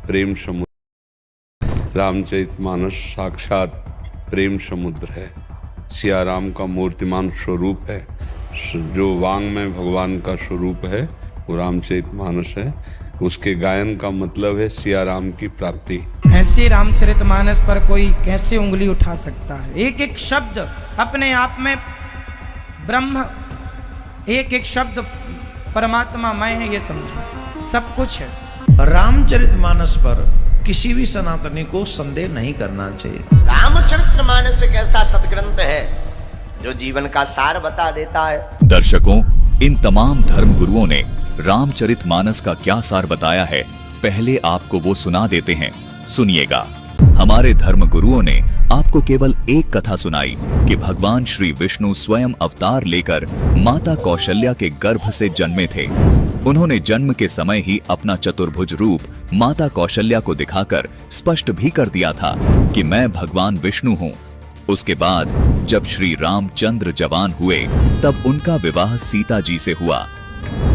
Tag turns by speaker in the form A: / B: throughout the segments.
A: प्रेम समुद्र। रामचरितमानस साक्षात प्रेम समुद्र है। सिया राम का मूर्तिमान स्वरूप है। जो वांग में भगवान का स्वरूप है वो रामचरितमानस है। उसके गायन का मतलब है सिया राम की प्राप्ति।
B: ऐसे रामचरितमानस पर कोई कैसे उंगली उठा सकता है? एक एक शब्द अपने आप में ब्रह्म, एक एक शब्द परमात्मा मैं है, ये समझो सब कुछ है।
C: रामचरितमानस पर किसी भी सनातनी को संदेह नहीं करना चाहिए।
D: रामचरितमानस एक ऐसा सदग्रंथ है जो जीवन का सार बता देता है।
E: दर्शकों, इन तमाम धर्म गुरुओं ने रामचरितमानस का क्या सार बताया है, पहले आपको वो सुना देते हैं। सुनिएगा। हमारे धर्म गुरुओं ने आपको केवल एक कथा सुनाई कि भगवान श्री विष्णु स्वयं अवतार लेकर माता कौशल्या के गर्भ से जन्मे थे। उन्होंने जन्म के समय ही अपना चतुर्भुज रूप माता कौशल्या को दिखाकर स्पष्ट भी कर दिया था कि मैं भगवान विष्णु हूँ। उसके बाद जब श्री रामचंद्र जवान हुए तब उनका विवाह सीता जी से हुआ।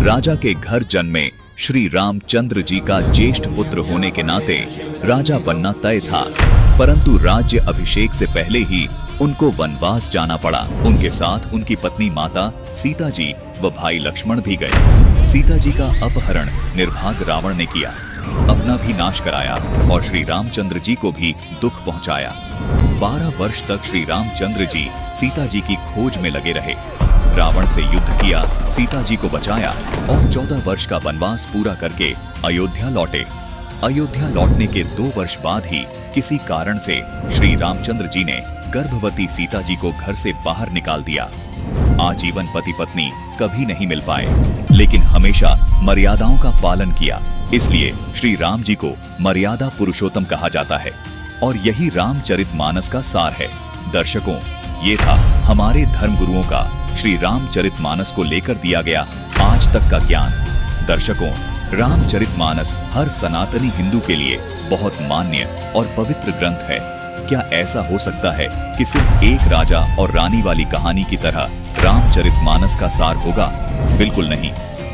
E: राजा के घर जन्मे श्री रामचंद्र जी का ज्येष्ठ पुत्र होने के नाते राजा बनना तय था, परंतु राज्य अभिषेक से पहले ही उनको वनवास जाना पड़ा। उनके साथ उनकी पत्नी माता सीता जी व भाई लक्ष्मण भी गए। सीता जी का अपहरण निर्भाग रावण ने किया, अपना भी नाश कराया और श्री रामचंद्र जी को भी दुख पहुंचाया। 12 वर्ष तक श्री रामचंद्र जी सीता जी की खोज में लगे रहे। रावण से युद्ध किया, सीता जी को बचाया और 14 वर्ष का वनवास पूरा करके अयोध्या लौटे। अयोध्या लौटने के 2 वर्ष बाद ही किसी कारण से श्री रामचंद्र जी ने गर्भवती सीता जी को घर से बाहर निकाल दिया। आजीवन पति पत्नी कभी नहीं मिल पाए, लेकिन हमेशा मर्यादाओं का पालन किया। इसलिए श्री राम जी को मर्यादा पुरुषोत्तम कहा जाता है और यही रामचरितमानस का सार है। दर्शकों, ये था हमारे धर्म गुरुओं का श्री रामचरितमानस को लेकर दिया गया आज तक का ज्ञान। दर्शकों, रामचरितमानस हर सनातनी हिंदू के लिए बहुत मान्य और पवित्र ग्रंथ है। क्या ऐसा हो सकता है कि सिर्फ एक राजा और रानी वाली कहानी की तरह रामचरितमानस का सार होगा? बिल्कुल नहीं।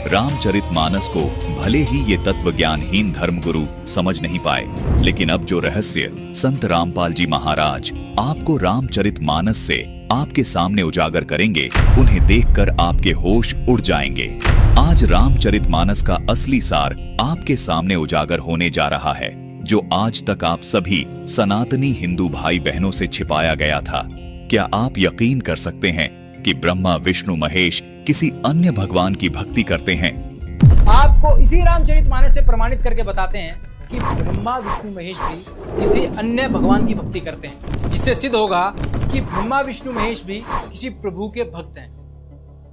E: रामचरितमानस को भले ही ये तत्व ज्ञानहीन धर्मगुरु समझ नहीं पाए, लेकिन अब जो रहस्य संत रामपाल जी महाराज आपको रामचरितमानस से आपके सामने उजागर करेंगे, उन्हें देखकर आपके होश उड़ जाएंगे। आज रामचरितमानस का असली सार आपके सामने उजागर होने जा रहा है, जो आज तक आप सभी सनातनी हिंदू भाई बहनों से छिपाया गया था। क्या आप यकीन कर सकते हैं कि ब्रह्मा विष्णु महेश किसी अन्य भगवान की भक्ति करते हैं?
F: आपको इसी रामचरितमानस से प्रमाणित करके बताते हैं कि ब्रह्मा विष्णु महेश भी किसी अन्य भगवान की भक्ति करते हैं, जिससे सिद्ध होगा कि ब्रह्मा विष्णु महेश भी किसी प्रभु के भक्त हैं।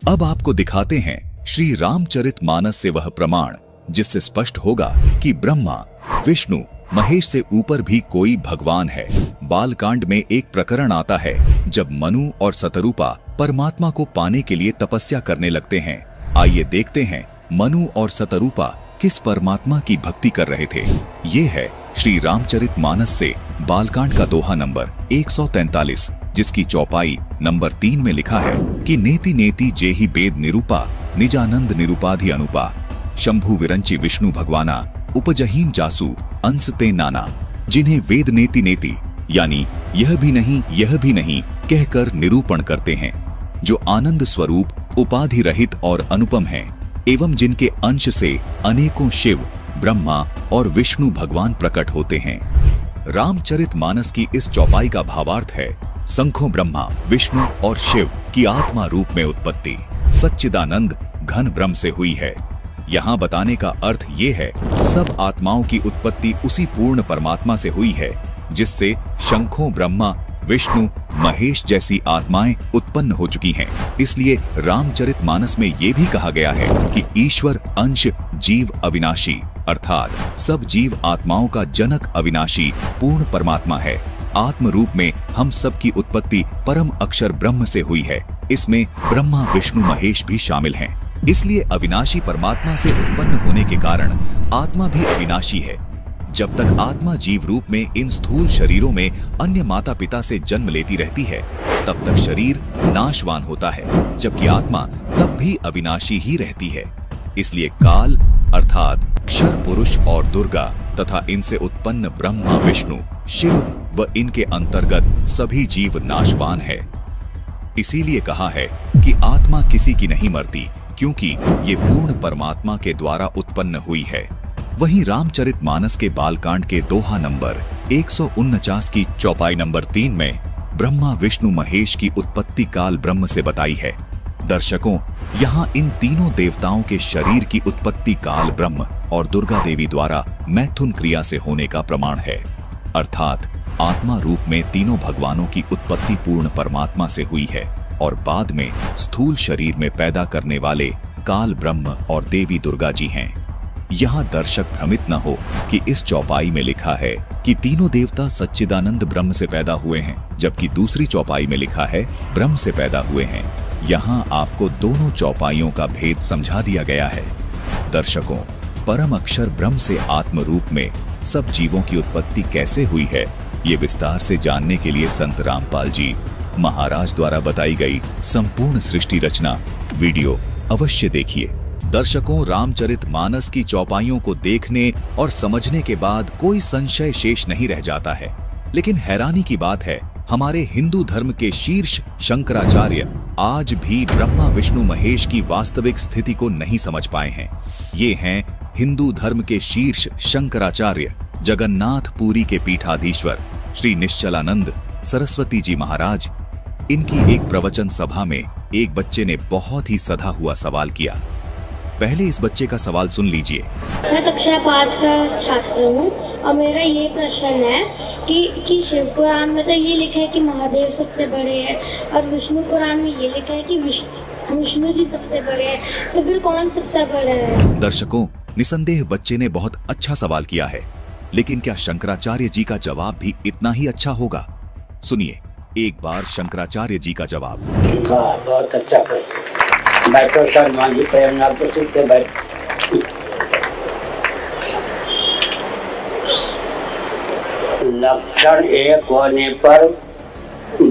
E: अब आपको दिखाते हैं श्री रामचरितमानस से वह प्रमाण जिससे स्पष्ट होगा कि ब्रह्मा विष्णु महेश से ऊपर भी कोई भगवान है। बालकांड में एक प्रकरण आता है जब मनु और सतरूपा परमात्मा को पाने के लिए तपस्या करने लगते हैं। आइए देखते हैं मनु और सतरूपा किस परमात्मा की भक्ति कर रहे थे। ये है श्री रामचरितमानस से बालकांड का दोहा नंबर 143, जिसकी चौपाई नंबर 3 में लिखा है कि नेति नेति जेहि वेद निरूपा निजानंद निरूपाधि अनुपा शंभु विरंची विष्णु भगवाना उपजहीम जासु अंश ते नाना। जिन्हें वेद नेति नेति यानी यह भी नहीं कहकर निरूपण करते हैं, जो आनंद स्वरूप उपाधि रहित और अनुपम हैं, एवं जिनके अंश से अनेकों शिव ब्रह्मा और विष्णु भगवान प्रकट होते हैं। रामचरितमानस की इस चौपाई का भावार्थ है संखों ब्रह्मा विष्णु और शिव की आत्मा रूप में उत्पत्ति सच्चिदानंद घन ब्रह्म से हुई है। यहाँ बताने का अर्थ ये है सब आत्माओं की उत्पत्ति उसी पूर्ण परमात्मा से हुई है, जिससे शंखों ब्रह्मा विष्णु महेश जैसी आत्माएं उत्पन्न हो चुकी हैं। इसलिए रामचरितमानस में ये भी कहा गया है कि ईश्वर अंश जीव अविनाशी अर्थात सब जीव आत्माओं का जनक अविनाशी पूर्ण परमात्मा है। आत्म रूप में हम सब की उत्पत्ति परम अक्षर ब्रह्म से हुई है। इसमें ब्रह्मा विष्णु महेश भी शामिल हैं। इसलिए अविनाशी परमात्मा से उत्पन्न होने के कारण आत्मा भी अविनाशी है। जब तक आत्मा जीव रूप में इन स्थूल शरीरों में अन्य माता पिता से जन्म लेती रहती है, तब तक शरीर नाशवान होता है, जबकि आत्मा तब भी अविनाशी ही रहती है। इसलिए काल अर्थात क्षर पुरुष और दुर्गा तथा इनसे उत्पन्न ब्रह्मा विष्णु शिव व इनके अंतर्गत सभी जीव नाशवान है। इसीलिए कहा है कि आत्मा किसी की नहीं मरती, क्योंकि ये पूर्ण परमात्मा के द्वारा उत्पन्न हुई है। वहीं रामचरितमानस के बालकांड के दोहा नंबर 149 की चौपाई नंबर 3 में ब्रह्मा विष्णु महेश की उत्पत्ति काल ब्रह्म से बताई है। दर्शकों, यहाँ इन तीनों देवताओं के शरीर की उत्पत्ति काल ब्रह्म और दुर्गा देवी द्वारा मैथुन क्रिया से होने का प्रमाण है, अर्थात आत्मा रूप में तीनों भगवानों की उत्पत्ति पूर्ण परमात्मा से हुई है और बाद में स्थूल शरीर में पैदा करने वाले काल ब्रह्म और देवी दुर्गा जी हैं। यहाँ दर्शक भ्रमित न हो कि इस चौपाई में लिखा है कि तीनों देवता सच्चिदानंद ब्रह्म से पैदा हुए हैं, जबकि दूसरी चौपाई में लिखा है ब्रह्म से पैदा हुए हैं। यहाँ आपको दोनों चौपाइयों का भेद समझा दिया गया है। दर्शकों, परम अक्षर ब्रह्म से आत्म रूप में सब जीवों की उत्पत्ति कैसे हुई है, ये विस्तार से जानने के लिए संत रामपाल जी महाराज द्वारा बताई गई संपूर्ण सृष्टि रचना वीडियो अवश्य देखिए। दर्शकों, रामचरितमानस की चौपाइयों को देखने और समझने के बाद कोई संशय शेष नहीं रह जाता है। लेकिन हैरानी की बात है, हमारे हिंदू धर्म के शीर्ष शंकराचार्य आज भी ब्रह्मा विष्णु महेश की वास्तविक स्थिति को नहीं समझ पाए हैं। ये हैं हिंदू धर्म के शीर्ष शंकराचार्य जगन्नाथ पुरी के पीठाधीश्वर श्री निश्चलानंद सरस्वती जी महाराज। इनकी एक प्रवचन सभा में एक बच्चे ने बहुत ही सधा हुआ सवाल किया। पहले इस बच्चे का सवाल सुन लीजिए।
G: मैं कक्षा 5 का छात्र हूँ और मेरा ये प्रश्न है कि शिव पुराण में तो ये लिखा है कि महादेव सबसे बड़े हैं और विष्णु पुराण में ये लिखा है कि विष्णु जी सबसे बड़े हैं, तो फिर कौन सबसे बड़ा है?
E: दर्शकों, निसंदेह बच्चे ने बहुत अच्छा सवाल किया है, लेकिन क्या शंकराचार्य जी का जवाब भी इतना ही अच्छा होगा? सुनिए एक बार शंकराचार्य जी का जवाब।
H: बहुत अच्छा प्रश्न। बैठो शर्मा जी, प्रेमनाथ प्रसिद्ध थे, बैठ। लक्षण एक होने पर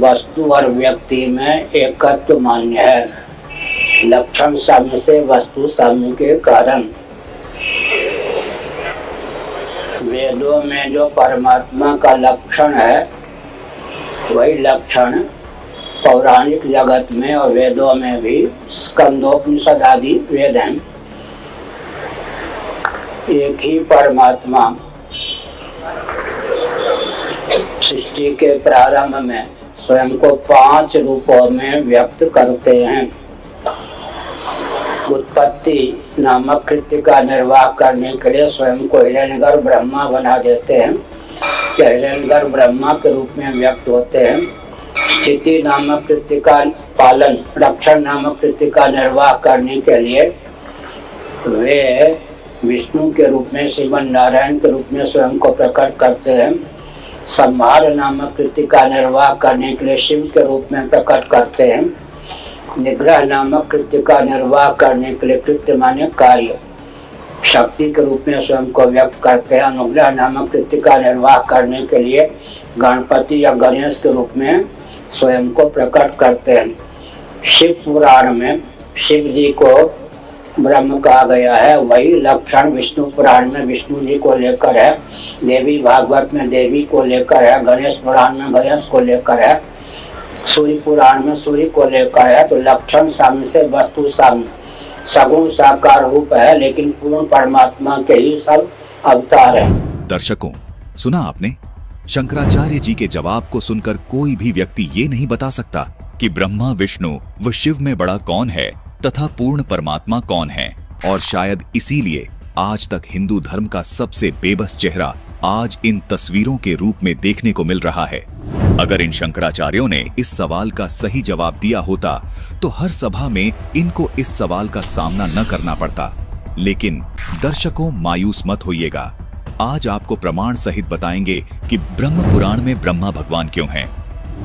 H: वस्तु और व्यक्ति में एकत्व मान्य है। लक्षण साम्य से वस्तु साम्य के कारण वेदों में जो परमात्मा का लक्षण है वही लक्षण पौराणिक जगत में और वेदों में भी स्कंदोपनिषद आदि वेद हैं। एक ही परमात्मा सृष्टि के प्रारंभ में स्वयं को 5 रूपों में व्यक्त करते हैं। उत्पत्ति नामक कृत्य का निर्वाह करने के लिए स्वयं को हिरण्यगर्भ ब्रह्मा बना देते हैं, या हिरण्यगर्भ ब्रह्मा के रूप में व्यक्त होते हैं। स्थिति नामक कृत्य का पालन, रक्षण नामक कृत्य का निर्वाह करने के लिए वे विष्णु के रूप में, श्रीमन नारायण के रूप में स्वयं को प्रकट करते हैं। संहार नामक कृत्य का निर्वाह करने के लिए शिव के रूप में प्रकट करते हैं। निग्रह नामक कृत्य का निर्वाह करने के लिए, कृत्य माने कार्य, शक्ति के रूप में स्वयं को व्यक्त करते हैं। अनुग्रह नामक कृत्य का निर्वाह करने के लिए गणपति या गणेश के रूप में स्वयं को प्रकट करते हैं। शिव पुराण में शिव जी को ब्रह्म कहा गया है, वही लक्षण विष्णु पुराण में विष्णु जी को लेकर है, देवी भागवत में देवी को लेकर है, गणेश पुराण में गणेश को लेकर है, सूर्य पुराण में सूर्य को लेकर है। तो लक्षण साम्य से वस्तु साम्य, सगुण साकार रूप है, लेकिन पूर्ण परमात्मा के ही सब अवतार है।
E: दर्शकों, सुना आपने? शंकराचार्य जी के जवाब को सुनकर कोई भी व्यक्ति ये नहीं बता सकता कि ब्रह्मा विष्णु व शिव में बड़ा कौन है तथा पूर्ण परमात्मा कौन है। और शायद इसीलिए आज तक हिंदू धर्म का सबसे बेबस चेहरा आज इन तस्वीरों के रूप में देखने को मिल रहा है। अगर इन शंकराचार्यों ने इस सवाल का सही जवाब दिया होता तो हर सभा में इनको इस सवाल का सामना न करना पड़ता। लेकिन दर्शकों, मायूस मत होइएगा। आज आपको प्रमाण सहित बताएंगे कि ब्रह्म पुराण में ब्रह्मा भगवान क्यों हैं,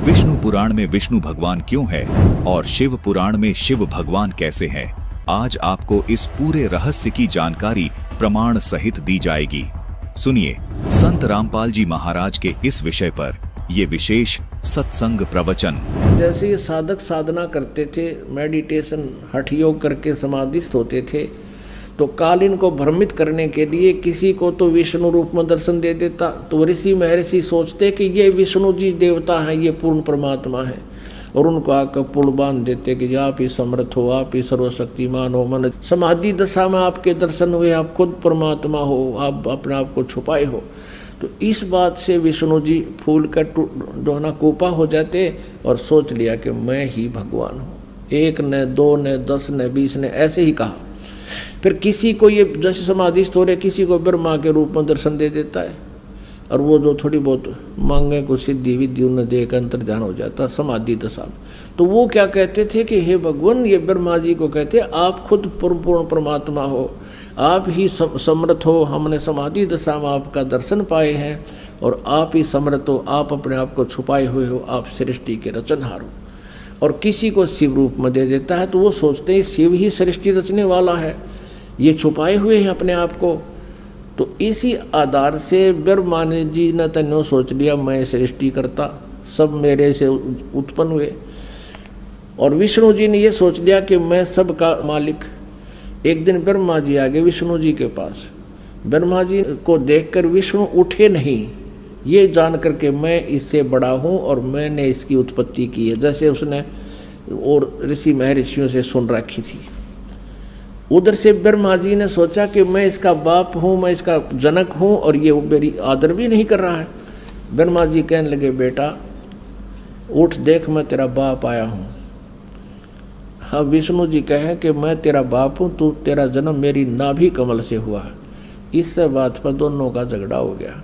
E: विष्णु पुराण में विष्णु भगवान क्यों है और शिव पुराण में शिव भगवान कैसे हैं। आज आपको इस पूरे रहस्य की जानकारी प्रमाण सहित दी जाएगी। सुनिए संत रामपाल जी महाराज के इस विषय पर ये विशेष सत्संग प्रवचन।
I: जैसे ये साधक साधना करते थे, मेडिटेशन हठ योग करके समाधिस्थ होते थे, तो काल इनको भ्रमित करने के लिए किसी को तो विष्णु रूप में दर्शन दे देता, तो ऋषि महर्षि सोचते कि ये विष्णु जी देवता हैं, ये पूर्ण परमात्मा है, और उनको आकर पुल बांध देते कि आप ही समर्थ हो, आप ही सर्वशक्तिमान हो। मन समाधि दशा में आपके दर्शन हुए, आप खुद परमात्मा हो, आप अपने आप को छुपाए हो। तो इस बात से विष्णु जी फूल का दोना कोपा हो जाते और सोच लिया कि मैं ही भगवान हूँ। 1 ने 2 ने 10 ने 20 ने ऐसे ही कहा। फिर किसी को ये जैसे समाधिस्थ हो रहे, किसी को ब्रह्मा के रूप में दर्शन दे देता है, और वो जो थोड़ी बहुत मांगे को सिद्धि विद्धि उन्हें देकर अंतर्ध्यान हो जाता समाधि दशा में। तो वो क्या कहते थे कि हे भगवान, ये ब्रह्मा जी को कहते आप खुद पूर्ण परमात्मा हो, आप ही समर्थ हो, हमने समाधि दशा में आपका दर्शन पाए हैं, और आप ही समर्थ हो, आप अपने आप को छुपाए हुए हो, आप सृष्टि के रचनहार हो। और किसी को शिव रूप में दे देता है तो वो सोचते हैं शिव ही सृष्टि रचने वाला है, ये छुपाए हुए हैं अपने आप को। तो इसी आधार से ब्रह्मा जी ने तन्नो सोच लिया मैं सृष्टि करता, सब मेरे से उत्पन्न हुए। और विष्णु जी ने ये सोच लिया कि मैं सब का मालिक। एक दिन ब्रह्मा जी आ गए विष्णु जी के पास। ब्रह्मा जी को देखकर विष्णु उठे नहीं, ये जान करके मैं इससे बड़ा हूँ और मैंने इसकी उत्पत्ति की है, जैसे उसने और ऋषि महर्षियों से सुन रखी थी। उधर से ब्रह्मा जी ने सोचा कि मैं इसका बाप हूँ, मैं इसका जनक हूँ, और ये मेरी आदर भी नहीं कर रहा है। ब्रह्मा जी कहने लगे बेटा उठ देख, मैं तेरा बाप आया हूँ। हाँ, विष्णु जी कहें कि मैं तेरा बाप हूँ, तू तेरा जन्म मेरी नाभि कमल से हुआ है। इससे बात पर दोनों का झगड़ा हो गया।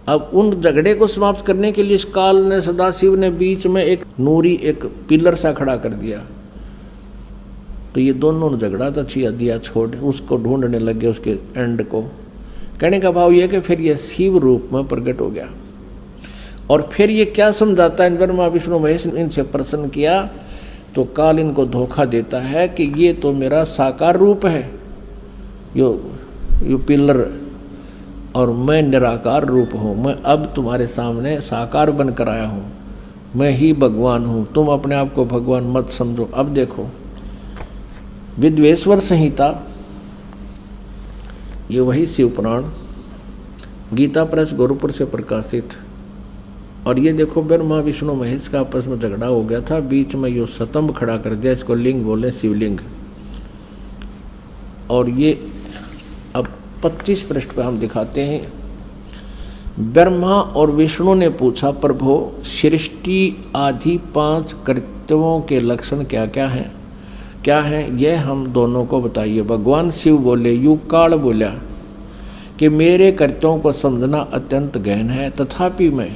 I: अब उन झगड़े को समाप्त करने के लिए इस काल ने, सदाशिव ने बीच में एक नूरी एक पिलर सा खड़ा कर दिया। तो ये दोनों ने झगड़ा था छिया दिया छोड़, उसको ढूंढने लगे उसके एंड को। कहने का भाव यह कि फिर ये शिव रूप में प्रकट हो गया। और फिर ये क्या समझाता है, ब्रह्मा विष्णु महेश इनसे प्रसन्न किया तो काल इनको धोखा देता है कि ये तो मेरा साकार रूप है यो पिलर, और मैं निराकार रूप हूँ। मैं अब तुम्हारे सामने साकार बनकर आया हूँ, मैं ही भगवान हूँ, तुम अपने आप को भगवान मत समझो। अब देखो विद्वेश्वर संहिता, ये वही शिव पुराण गीता प्रेस गोरखपुर से प्रकाशित। और ये देखो ब्रह्मा विष्णु महेश का आपस में झगड़ा हो गया था, बीच में यो स्तंभ खड़ा कर दिया, इसको लिंग बोले, शिवलिंग। और ये अब 25 पृष्ठ पे हम दिखाते हैं। ब्रह्मा और विष्णु ने पूछा प्रभु सृष्टि आदि 5 कर्तव्यों के लक्षण क्या क्या हैं यह हम दोनों को बताइए। भगवान शिव बोले, युग काल बोला कि मेरे कर्तव्यों को समझना अत्यंत गहन है, तथापि मैं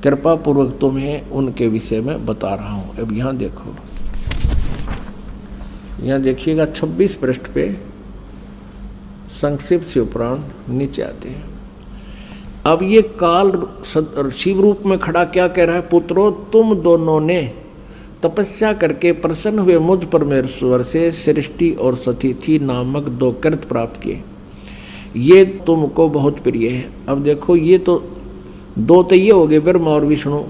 I: कृपा पूर्वक तुम्हें उनके विषय में बता रहा हूँ। अब यहाँ देखो, यहाँ देखिएगा 26 पृष्ठ पे संक्षिप्त शिव पुराण नीचे आते हैं। अब ये काल शिव रूप में खड़ा क्या कह रहा है, पुत्रों तुम दोनों ने तपस्या करके प्रसन्न हुए मुझ परमेश्वर से सृष्टि और सतिथि नामक 2 कृत प्राप्त किए, ये तुमको बहुत प्रिय है। अब देखो ये तो 2 तो ये हो गए ब्रह्मा और विष्णु,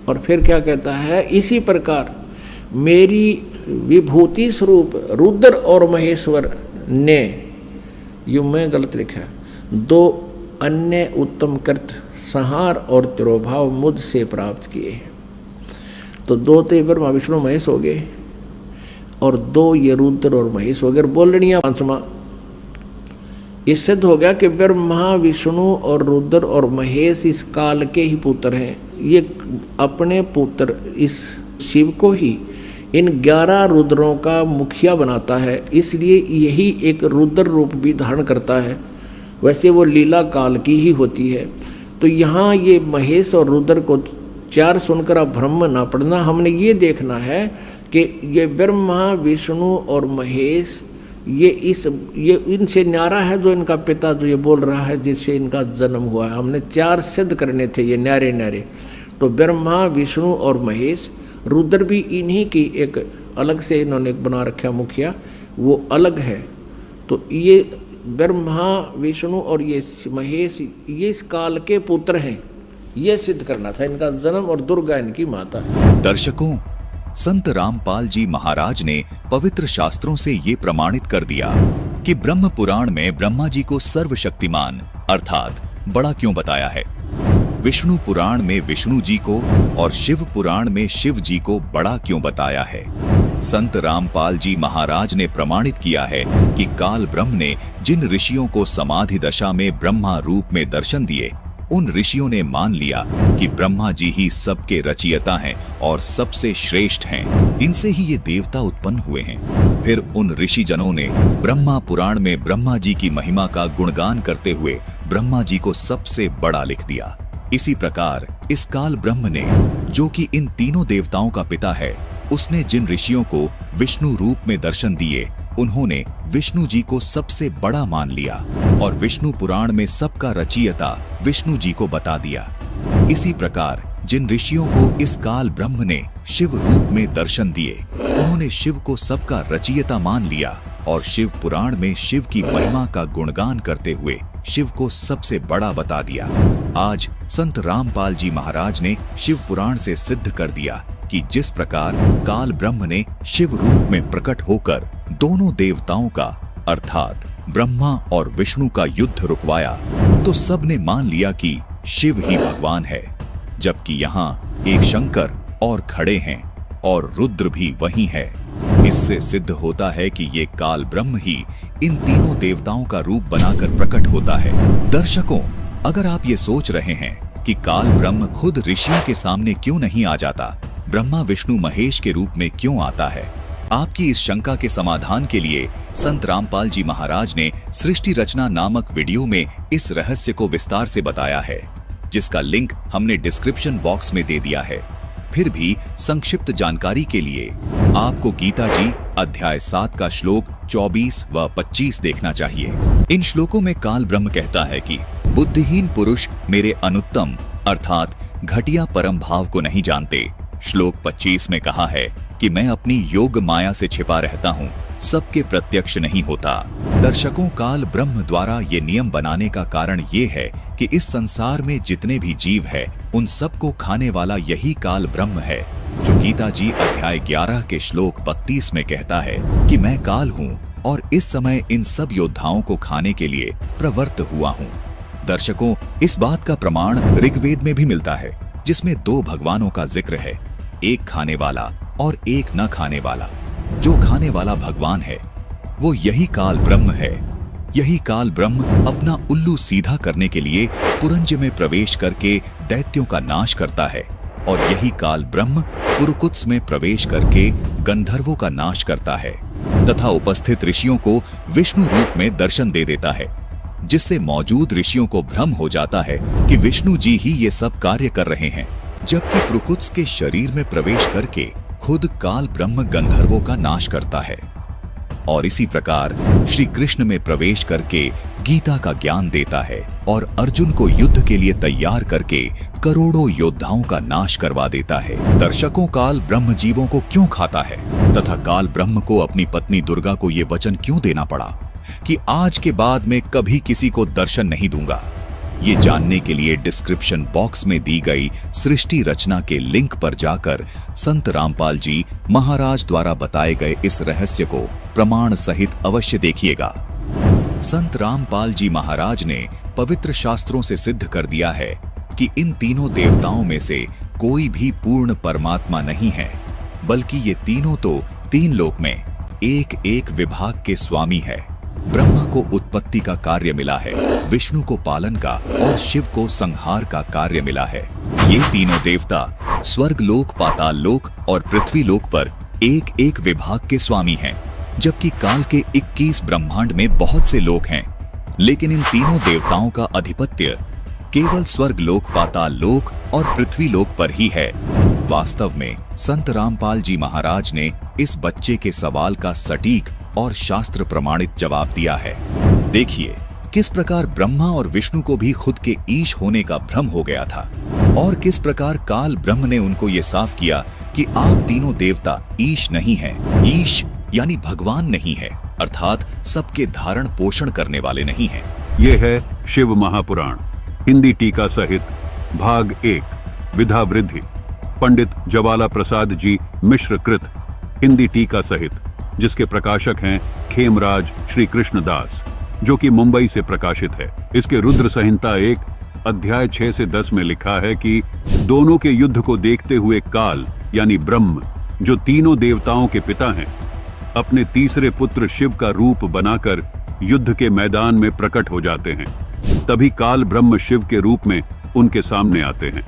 I: और फिर क्या कहता है, इसी प्रकार मेरी विभूति स्वरूप रुद्र और महेश्वर ने, यू मैं गलत लिखा है, 2 अन्य उत्तम कृत संहार और तिरोभाव मुझसे प्राप्त किए हैं। तो 2 तो ब्रह्मा विष्णु महेश हो गए, और 2 ये रुद्र और महेश हो गए। बोलनिया 5वां इस सिद्ध हो गया कि ब्रह्मा विष्णु और रुद्र और महेश इस काल के ही पुत्र हैं। ये अपने पुत्र इस शिव को ही इन 11 रुद्रों का मुखिया बनाता है, इसलिए यही एक रुद्र रूप भी धारण करता है। वैसे वो लीला काल की ही होती है। तो यहाँ ये महेश और रुद्र को 4 सुनकर अब भ्रम ना पड़ना, हमने ये देखना है कि ये ब्रह्मा विष्णु और महेश ये इनसे न्यारा है जो इनका पिता जो ये बोल रहा है जिससे इनका जन्म हुआ है। हमने 4 सिद्ध करने थे ये न्यारे न्यारे। तो ब्रह्मा विष्णु और महेश, रुद्र भी इन्हीं की एक अलग से इन्होंने बना रखा मुखिया, वो अलग है। तो ये ब्रह्मा विष्णु और ये महेश ये इस काल के पुत्र हैं, ये सिद्ध करना था इनका जन्म, और दुर्गा इनकी माता है।
E: दर्शकों, संत रामपाल जी महाराज ने पवित्र शास्त्रों से ये प्रमाणित कर दिया कि ब्रह्म पुराण में ब्रह्मा जी को सर्वशक्तिमान अर्थात बड़ा क्यों बताया है, विष्णु पुराण में विष्णु जी को और शिव पुराण में शिव जी को बड़ा क्यों बताया है। संत रामपाल जी महाराज ने प्रमाणित किया है कि काल ब्रह्म ने जिन ऋषियों को समाधि दशा में ब्रह्मा रूप में दर्शन दिए, उन ऋषियों ने मान लिया कि ब्रह्मा जी ही सबके रचयिता हैं और सबसे श्रेष्ठ हैं। इनसे ही ये देवता उत्पन्न हुए हैं। फिर उन ऋषि जनों ने ब्रह्मा पुराण में ब्रह्मा जी की महिमा का गुणगान करते हुए ब्रह्मा जी को सबसे बड़ा लिख दिया। इसी प्रकार इस काल ब्रह्म ने, जो कि इन तीनों देवताओं का पिता है, उसने जिन ऋषियों को विष्णु रूप में दर्शन दिए, उन्होंने विष्णु जी को सबसे बड़ा मान लिया और विष्णु पुराण में सबका रचयिता विष्णु जी को बता दिया। इसी प्रकार जिन ऋषियों को इस काल ब्रह्म ने शिव रूप में दर्शन दिए, उन्होंने शिव को सबका रचयिता मान लिया और शिव पुराण में शिव की महिमा का गुणगान करते हुए शिव को सबसे बड़ा बता दिया। आज संत रामपाल जी महाराज ने शिव पुराण से सिद्ध कर दिया कि जिस प्रकार काल ब्रह्म ने शिव रूप में प्रकट होकर दोनों देवताओं का अर्थात ब्रह्मा और विष्णु का युद्ध रुकवाया, तो सबने मान लिया कि शिव ही भगवान है, जबकि यहाँ एक शंकर और खड़े हैं और रुद्र भी वही है। इससे सिद्ध होता है कि ये काल ब्रह्म ही इन तीनों देवताओं का रूप बनाकर प्रकट होता है। दर्शकों, अगर आप ये सोच रहे हैं कि काल ब्रह्म खुद ऋषियों के सामने क्यों नहीं आ जाता, ब्रह्मा विष्णु महेश के रूप में क्यों आता है, आपकी इस शंका के समाधान के लिए संत रामपाल जी महाराज ने सृष्टि रचना नामक वीडियो में इस रहस्य को विस्तार से बताया है, जिसका लिंक हमने डिस्क्रिप्शन बॉक्स में दे दिया है। फिर भी संक्षिप्त जानकारी के लिए आपको गीता जी अध्याय 7 का श्लोक 24 व 25 देखना चाहिए। इन श्लोकों में काल ब्रह्म कहता है कि बुद्धिहीन पुरुष मेरे अनुत्तम अर्थात घटिया परम भाव को नहीं जानते। श्लोक 25 में कहा है कि मैं अपनी योग माया से छिपा रहता हूँ, सबके प्रत्यक्ष नहीं होता। दर्शकों, काल ब्रह्म द्वारा ये नियम बनाने का कारण ये है कि इस संसार में जितने भी जीव है, उन सबको खाने वाला यही काल ब्रह्म है, जो गीता जी अध्याय 11 के श्लोक 32 में कहता है कि मैं काल हूँ और इस समय इन सब योद्धाओं को खाने के लिए प्रवृत्त हुआ हूँ। दर्शकों, इस बात का प्रमाण ऋग्वेद में भी मिलता है, जिसमें 2 भगवानों का जिक्र है, एक खाने वाला और एक न खाने वाला। जो खाने वाला भगवान है वो यही काल ब्रह्म है। यही काल ब्रह्म अपना उल्लू सीधा करने के लिए पुरंज में प्रवेश करके दैत्यों का नाश करता है और यही काल ब्रह्म पुरुकुत्स में प्रवेश करके गंधर्वों का नाश करता है तथा उपस्थित ऋषियों को विष्णु रूप में दर्शन दे देता है, जिससे मौजूद ऋषियों को भ्रम हो जाता है कि विष्णु जी ही ये सब कार्य कर रहे हैं, जबकि पुरुकुत्स के शरीर में प्रवेश करके खुद काल ब्रह्म गंधर्वों का नाश करता है। और इसी प्रकार श्री कृष्ण में प्रवेश करके गीता का ज्ञान देता है और अर्जुन को युद्ध के लिए तैयार करके करोड़ों योद्धाओं का नाश करवा देता है। दर्शकों, काल ब्रह्म जीवों को क्यों खाता है तथा काल ब्रह्म को अपनी पत्नी दुर्गा को ये वचन क्यों देना पड़ा कि आज के बाद मैं कभी किसी को दर्शन नहीं दूंगा? ये जानने के लिए डिस्क्रिप्शन बॉक्स में दी गई सृष्टि रचना के लिंक पर जाकर संत रामपाल जी महाराज द्वारा बताए गए इस रहस्य को प्रमाण सहित अवश्य देखिएगा। संत रामपाल जी महाराज ने पवित्र शास्त्रों से सिद्ध कर दिया है कि इन तीनों देवताओं में से कोई भी पूर्ण परमात्मा नहीं है, बल्कि ये तीनों तो 3 लोक में एक एक विभाग के स्वामी है। ब्रह्मा को उत्पत्ति का कार्य मिला है, विष्णु को पालन का और शिव को संहार का कार्य मिला है। ये तीनों देवता स्वर्ग लोक, पाताल लोक और पृथ्वी लोक पर एक एक विभाग के स्वामी हैं, जबकि काल के 21 ब्रह्मांड में बहुत से लोक हैं, लेकिन इन तीनों देवताओं का अधिपत्य केवल स्वर्ग लोक, पाताल लोक और पृथ्वी लोक पर ही है। वास्तव में संत रामपाल जी महाराज ने इस बच्चे के सवाल का सटीक और शास्त्र प्रमाणित जवाब दिया है। देखिए किस प्रकार ब्रह्मा और विष्णु को भी खुद के ईश होने का भ्रम हो गया था और किस प्रकार काल ब्रह्म ने उनको ये साफ किया कि आप तीनों देवता ईश नहीं हैं। ईश यानी भगवान नहीं है, अर्थात सबके धारण पोषण करने वाले नहीं हैं।
J: ये है शिव महापुराण हिंदी टीका सहित भाग 1 विधा वृद्धि। पंडित ज्वाला प्रसाद जी मिश्र कृत हिंदी टीका सहित, जिसके प्रकाशक हैं खेमराज श्री कृष्ण दास, जो कि मुंबई से प्रकाशित है। इसके रुद्र संहिता 1 अध्याय 6 से 10 में लिखा है कि दोनों के युद्ध को देखते हुए काल यानी ब्रह्म, जो तीनों देवताओं के पिता हैं, अपने तीसरे पुत्र शिव का रूप बनाकर युद्ध के मैदान में प्रकट हो जाते हैं। तभी काल ब्रह्म शिव के रूप में उनके सामने आते हैं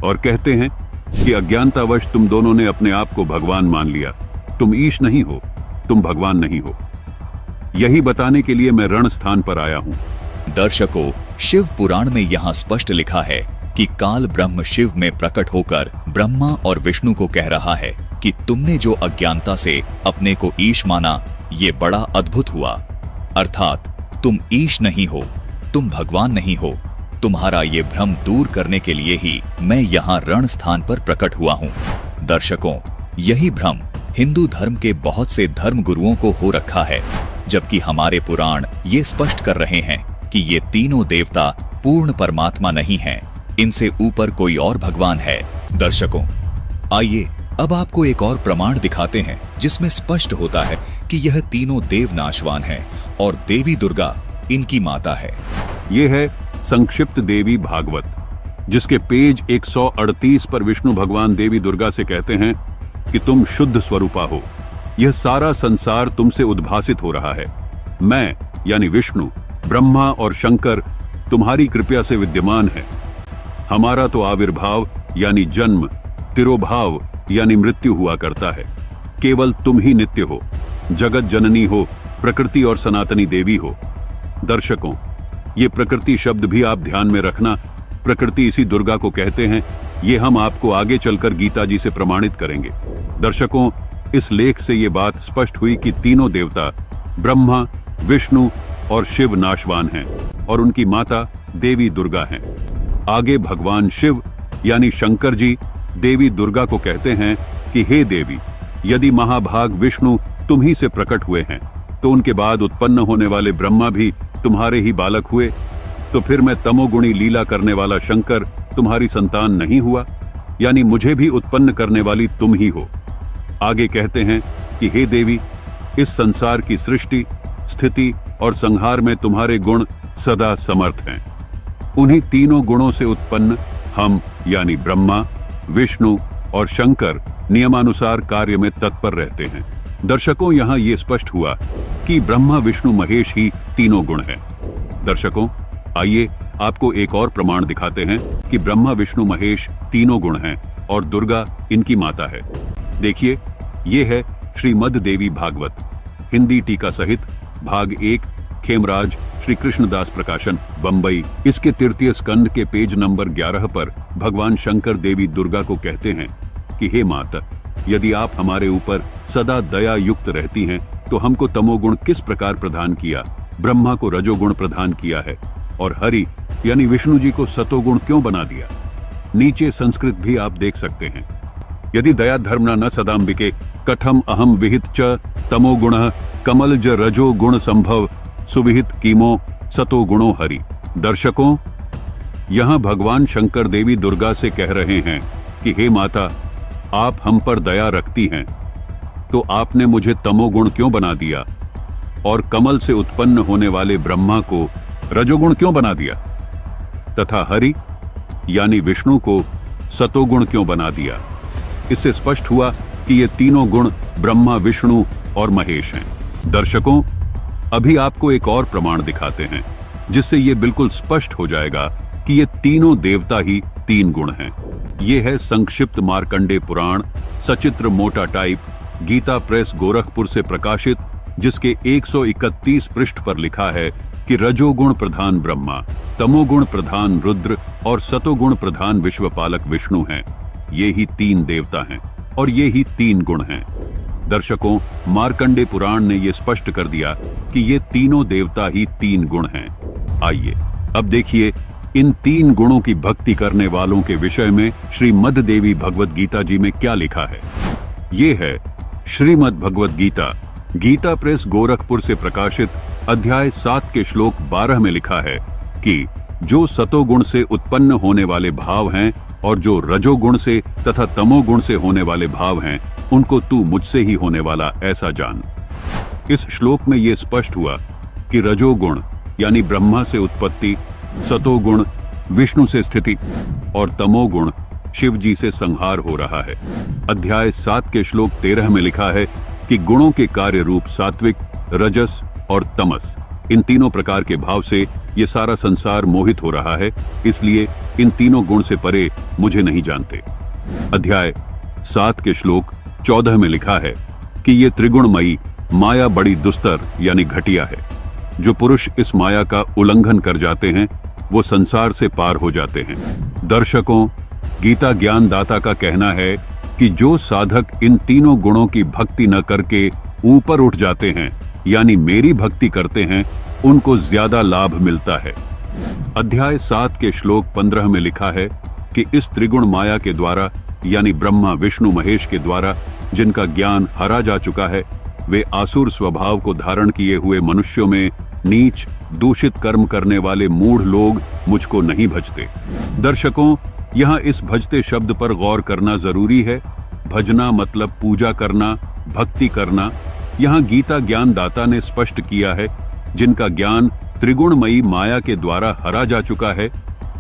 J: और कहते हैं कि अज्ञानतावश तुम दोनों ने अपने आप को भगवान मान लिया। तुम ईश नहीं हो, तुम भगवान नहीं हो। यही बताने के लिए मैं रण स्थान पर आया हूं।
E: दर्शकों, शिव पुराण में यहाँ स्पष्ट लिखा है कि काल ब्रह्म शिव में प्रकट होकर ब्रह्मा और विष्णु को कह रहा है कि तुमने जो अज्ञानता से अपने को ईश माना, ये बड़ा अद्भुत हुआ। अर्थात तुम ईश नहीं हो, तुम भगवान नहीं हो। तुम्हारा ये भ्रम दूर करने के लिए ही मैं यहाँ रण स्थान पर प्रकट हुआ हूँ। दर्शकों, यही भ्रम हिंदू धर्म के बहुत से धर्म गुरुओं को हो रखा है, जबकि हमारे पुराण ये स्पष्ट कर रहे हैं कि ये तीनों देवता पूर्ण परमात्मा नहीं हैं, इनसे ऊपर कोई और भगवान है। दर्शकों, आइए अब आपको एक और प्रमाण दिखाते हैं जिसमें स्पष्ट होता है कि यह तीनों देव नाशवान हैं और देवी दुर्गा इनकी माता है।
J: ये है संक्षिप्त देवी भागवत, जिसके पेज 138 पर विष्णु भगवान देवी दुर्गा से कहते हैं कि तुम शुद्ध स्वरूपा हो। यह सारा संसार तुमसे उद्भासित हो रहा है। मैं यानी विष्णु, ब्रह्मा और शंकर तुम्हारी कृपा से विद्यमान है। हमारा तो आविर्भाव यानी जन्म, तिरोभाव यानी मृत्यु हुआ करता है। केवल तुम ही नित्य हो, जगत जननी हो, प्रकृति और सनातनी देवी हो। दर्शकों, ये प्रकृति शब्द भी आप ध्यान में रखना। प्रकृति इसी दुर्गा को कहते हैं। ये हम आपको आगे चलकर गीता जी से प्रमाणित करेंगे। दर्शकों, इस लेख से ये बात स्पष्ट हुई कि तीनों देवता ब्रह्मा, विष्णु और शिव नाशवान हैं और उनकी माता देवी दुर्गा हैं। आगे भगवान शिव यानी शंकर जी देवी दुर्गा को कहते हैं कि हे देवी, यदि महाभाग विष्णु तुम ही से प्रकट हुए हैं, तो उनके बाद उत्पन्न होने वाले ब्रह्मा भी तुम्हारे ही बालक हुए, तो फिर मैं तमोगुणी लीला करने वाला शंकर तुम्हारी संतान नहीं हुआ? यानी मुझे भी उत्पन्न करने वाली तुम ही हो। आगे कहते हैं कि हे देवी, इस संसार की सृष्टि, स्थिति और संहार में तुम्हारे गुण सदा समर्थ हैं। उन्हीं तीनों गुणों से उत्पन्न हम यानी ब्रह्मा, विष्णु और शंकर नियमानुसार कार्य में तत्पर रहते हैं। दर्शकों, यहाँ ये स्पष्ट हुआ कि ब्रह्मा, विष्णु, महेश ही तीनों गुण हैं। दर्शकों, आइए आपको एक और प्रमाण दिखाते हैं कि ब्रह्मा, विष्णु, महेश तीनों गुण हैं और दुर्गा इनकी माता है। देखिए, ये है श्रीमद् देवी भागवत, हिंदी टीका सहित, भाग 1, खेमराज श्री कृष्णदास प्रकाशन, बंबई। इसके तृतीय स्कंद के पेज नंबर 11 पर भगवान शंकर देवी दुर्गा को कहते हैं कि हे माता, यदि आप हमारे ऊपर सदा दया युक्त रहती हैं, तो हमको तमोगुण किस प्रकार प्रदान किया, ब्रह्मा को रजोगुण प्रदान किया है और हरि यानी विष्णु जी को सतोगुण क्यों बना दिया? नीचे संस्कृत भी आप देख सकते हैं। यदि दया धर्मना न सदाम्बिके कथम अहम विहित च तमोगुण कमलज रजो गुण संभव सुविहित कीमो सतो गुणो हरि। दर्शकों, यहां भगवान शंकर देवी दुर्गा से कह रहे हैं कि हे माता, आप हम पर दया रखती हैं, तो आपने मुझे तमोगुण क्यों बना दिया और कमल से उत्पन्न होने वाले ब्रह्मा को रजोगुण क्यों बना दिया, तथा हरि यानी विष्णु को सतोगुण क्यों बना दिया? इससे स्पष्ट हुआ कि ये तीनों गुण ब्रह्मा, विष्णु और महेश हैं। दर्शकों, अभी आपको एक और प्रमाण दिखाते हैं जिससे ये बिल्कुल स्पष्ट हो जाएगा कि ये तीनों देवता ही तीन गुण हैं। ये है संक्षिप्त मार्कंडे पुराण, सचित्र मोटा टाइप, गीता प्रेस गोरखपुर से प्रकाशित, जिसके 131 पृष्ठ पर लिखा है कि रजोगुण प्रधान ब्रह्मा, तमोगुण प्रधान रुद्र और सतोगुण प्रधान विश्वपालक विष्णु हैं। ये ही तीन देवता हैं और ये ही तीन गुण हैं। दर्शकों, मार्कंडे पुराण ने यह स्पष्ट कर दिया कि ये तीनों देवता ही तीन गुण हैं। आइए अब देखिए इन तीन गुणों की भक्ति करने वालों के विषय में श्रीमद् देवी भगवत गीता जी में क्या लिखा है। ये है श्रीमद् भगवत गीता, गीता प्रेस गोरखपुर से प्रकाशित, अध्याय 7 के श्लोक 12 में लिखा है कि जो सतोगुण से उत्पन्न होने वाले भाव हैं और जो रजोगुण से तथा तमोगुण से होने वाले भाव हैं उनको तू मुझसे ही होने वाला ऐसा जान। इस श्लोक में यह स्पष्ट हुआ कि रजोगुण यानी ब्रह्मा से उत्पत्ति, सतोगुण विष्णु से स्थिति और तमोगुण शिव जी से संहार हो रहा है। अध्याय 7 के श्लोक 13 में लिखा है कि गुणों के कार्य रूप सात्विक, रजस और तमस, इन तीनों प्रकार के भाव से ये सारा संसार मोहित हो रहा है, इसलिए इन तीनों गुण से परे मुझे नहीं जानते। अध्याय 7 के श्लोक 14 में लिखा है कि ये त्रिगुणमयी माया बड़ी दुस्तर यानी घटिया है। जो पुरुष इस माया का उल्लंघन कर जाते हैं वो संसार से पार हो जाते हैं। दर्शकों, गीता ज्ञान दाता का कहना है कि जो साधक इन तीनों गुणों की भक्ति न करके ऊपर उठ जाते हैं यानी मेरी भक्ति करते हैं, उनको ज्यादा लाभ मिलता है। अध्याय 7 के श्लोक 15 में लिखा है कि इस त्रिगुण माया के द्वारा यानी ब्रह्मा विष्णु महेश के द्वारा जिनका ज्ञान हरा जा चुका है, वे आसुर स्वभाव को धारण किए हुए मनुष्यों में नीच दूषित कर्म करने वाले मूढ़ लोग मुझको नहीं भजते। दर्शकों, यहाँ इस भजते शब्द पर गौर करना जरूरी है। भजना मतलब पूजा करना, भक्ति करना। यहाँ गीता ज्ञान दाता ने स्पष्ट किया है जिनका ज्ञान त्रिगुणमयी माया के द्वारा हरा जा चुका है।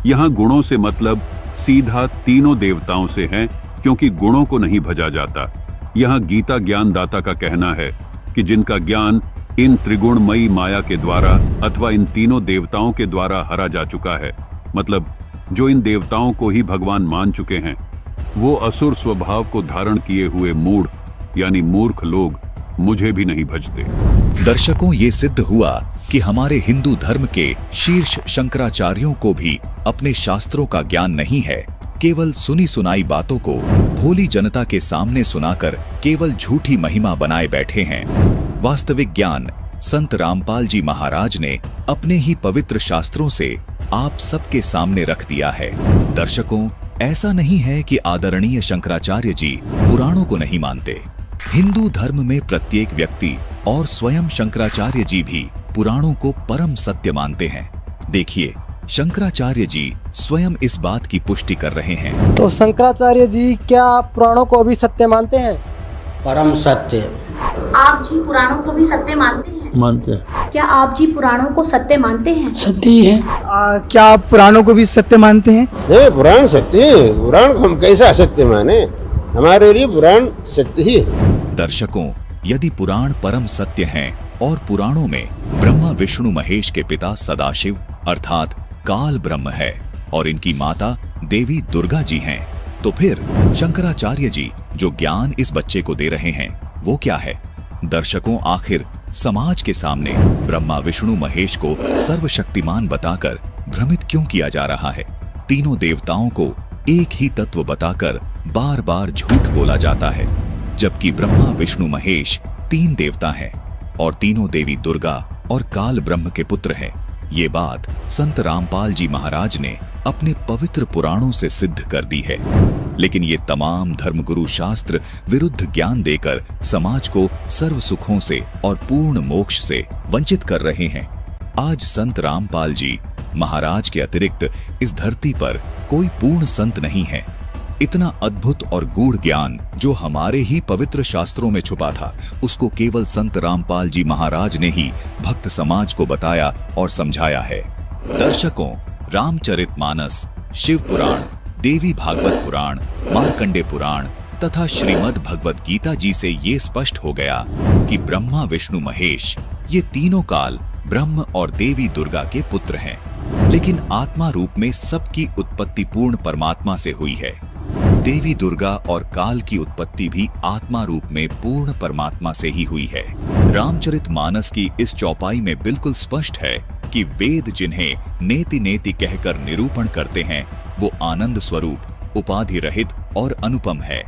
J: यहाँ गुणों से मतलब सीधा तीनों देवताओं से है, क्योंकि गुणों को नहीं भजा जाता। यहाँ गीता ज्ञान दाता का कहना है कि जिनका ज्ञान इन त्रिगुणमयी माया के द्वारा अथवा इन तीनों देवताओं के द्वारा हरा जा चुका है, मतलब जो इन देवताओं को ही भगवान मान चुके हैं, वो असुर स्वभाव को धारण किए हुए मूढ़ यानी मूर्ख लोग मुझे भी नहीं भजते।
E: दर्शकों, ये सिद्ध हुआ कि हमारे हिंदू धर्म के शीर्ष शंकराचार्यों को भी अपने शास्त्रों का ज्ञान नहीं है। केवल सुनी सुनाई बातों को भोली जनता के सामने सुनाकर केवल झूठी महिमा बनाए बैठे हैं। वास्तविक ज्ञान संत रामपाल जी महाराज ने अपने ही पवित्र शास्त्रों से आप सबके सामने रख दिया है। दर्शकों, ऐसा नहीं है कि आदरणीय शंकराचार्य जी पुराणों को नहीं मानते। हिंदू धर्म में प्रत्येक व्यक्ति और स्वयं शंकराचार्य जी भी पुराणों को परम सत्य मानते हैं। देखिए, शंकराचार्य जी स्वयं इस बात की पुष्टि कर रहे हैं।
K: तो शंकराचार्य जी क्या पुराणों को भी सत्य मानते हैं?
H: परम सत्य।
G: आप जी पुराणों को भी सत्य मानते हैं?
K: मानते हैं।
G: क्या आप जी पुराणों को सत्य मानते हैं?
K: सत्य ही है। क्या आप पुराणों को भी सत्य मानते हैं?
L: नहीं, पुराण सत्य है। पुराण को हम कैसा सत्य माने? हमारे लिए पुराण सत्य ही है।
E: दर्शकों, यदि पुराण परम सत्य हैं और पुराणों में ब्रह्मा विष्णु महेश के पिता सदाशिव अर्थात काल ब्रह्म है और इनकी माता देवी दुर्गा जी हैं, तो फिर शंकराचार्य जी जो ज्ञान इस बच्चे को दे रहे हैं वो क्या है? दर्शकों, आखिर समाज के सामने ब्रह्मा विष्णु महेश को सर्वशक्तिमान बताकर भ्रमित क्यों किया जा रहा है? तीनों देवताओं को एक ही तत्व बताकर बार बार झूठ बोला जाता है, जबकि ब्रह्मा विष्णु महेश 3 देवता हैं और तीनों देवी दुर्गा और काल ब्रह्म के पुत्र हैं। ये बात संत रामपाल जी महाराज ने अपने पवित्र पुराणों से सिद्ध कर दी है। लेकिन ये तमाम धर्मगुरु शास्त्र विरुद्ध ज्ञान देकर समाज को सर्व सुखों से और पूर्ण मोक्ष से वंचित कर रहे हैं। आज संत रामपाल जी महाराज के अतिरिक्त इस धरती पर कोई पूर्ण संत नहीं है। इतना अद्भुत और गूढ़ ज्ञान जो हमारे ही पवित्र शास्त्रों में छुपा था, उसको केवल संत रामपाल जी महाराज ने ही भक्त समाज को बताया और समझाया है। दर्शकों, रामचरितमानस, शिव पुराण, देवी भागवत पुराण, मार्कंडे पुराण तथा श्रीमद् भगवत गीता जी से ये स्पष्ट हो गया कि ब्रह्मा विष्णु महेश ये तीनों काल ब्रह्म और देवी दुर्गा के पुत्र हैं, लेकिन आत्मा रूप में सबकी उत्पत्ति पूर्ण परमात्मा से हुई है। देवी दुर्गा और काल की उत्पत्ति भी आत्मा रूप में पूर्ण परमात्मा से ही हुई है। रामचरितमानस की इस चौपाई में बिल्कुल स्पष्ट है कि वेद जिन्हें नेति नेति कहकर निरूपण करते हैं वो आनंद स्वरूप, उपाधि रहित और अनुपम है,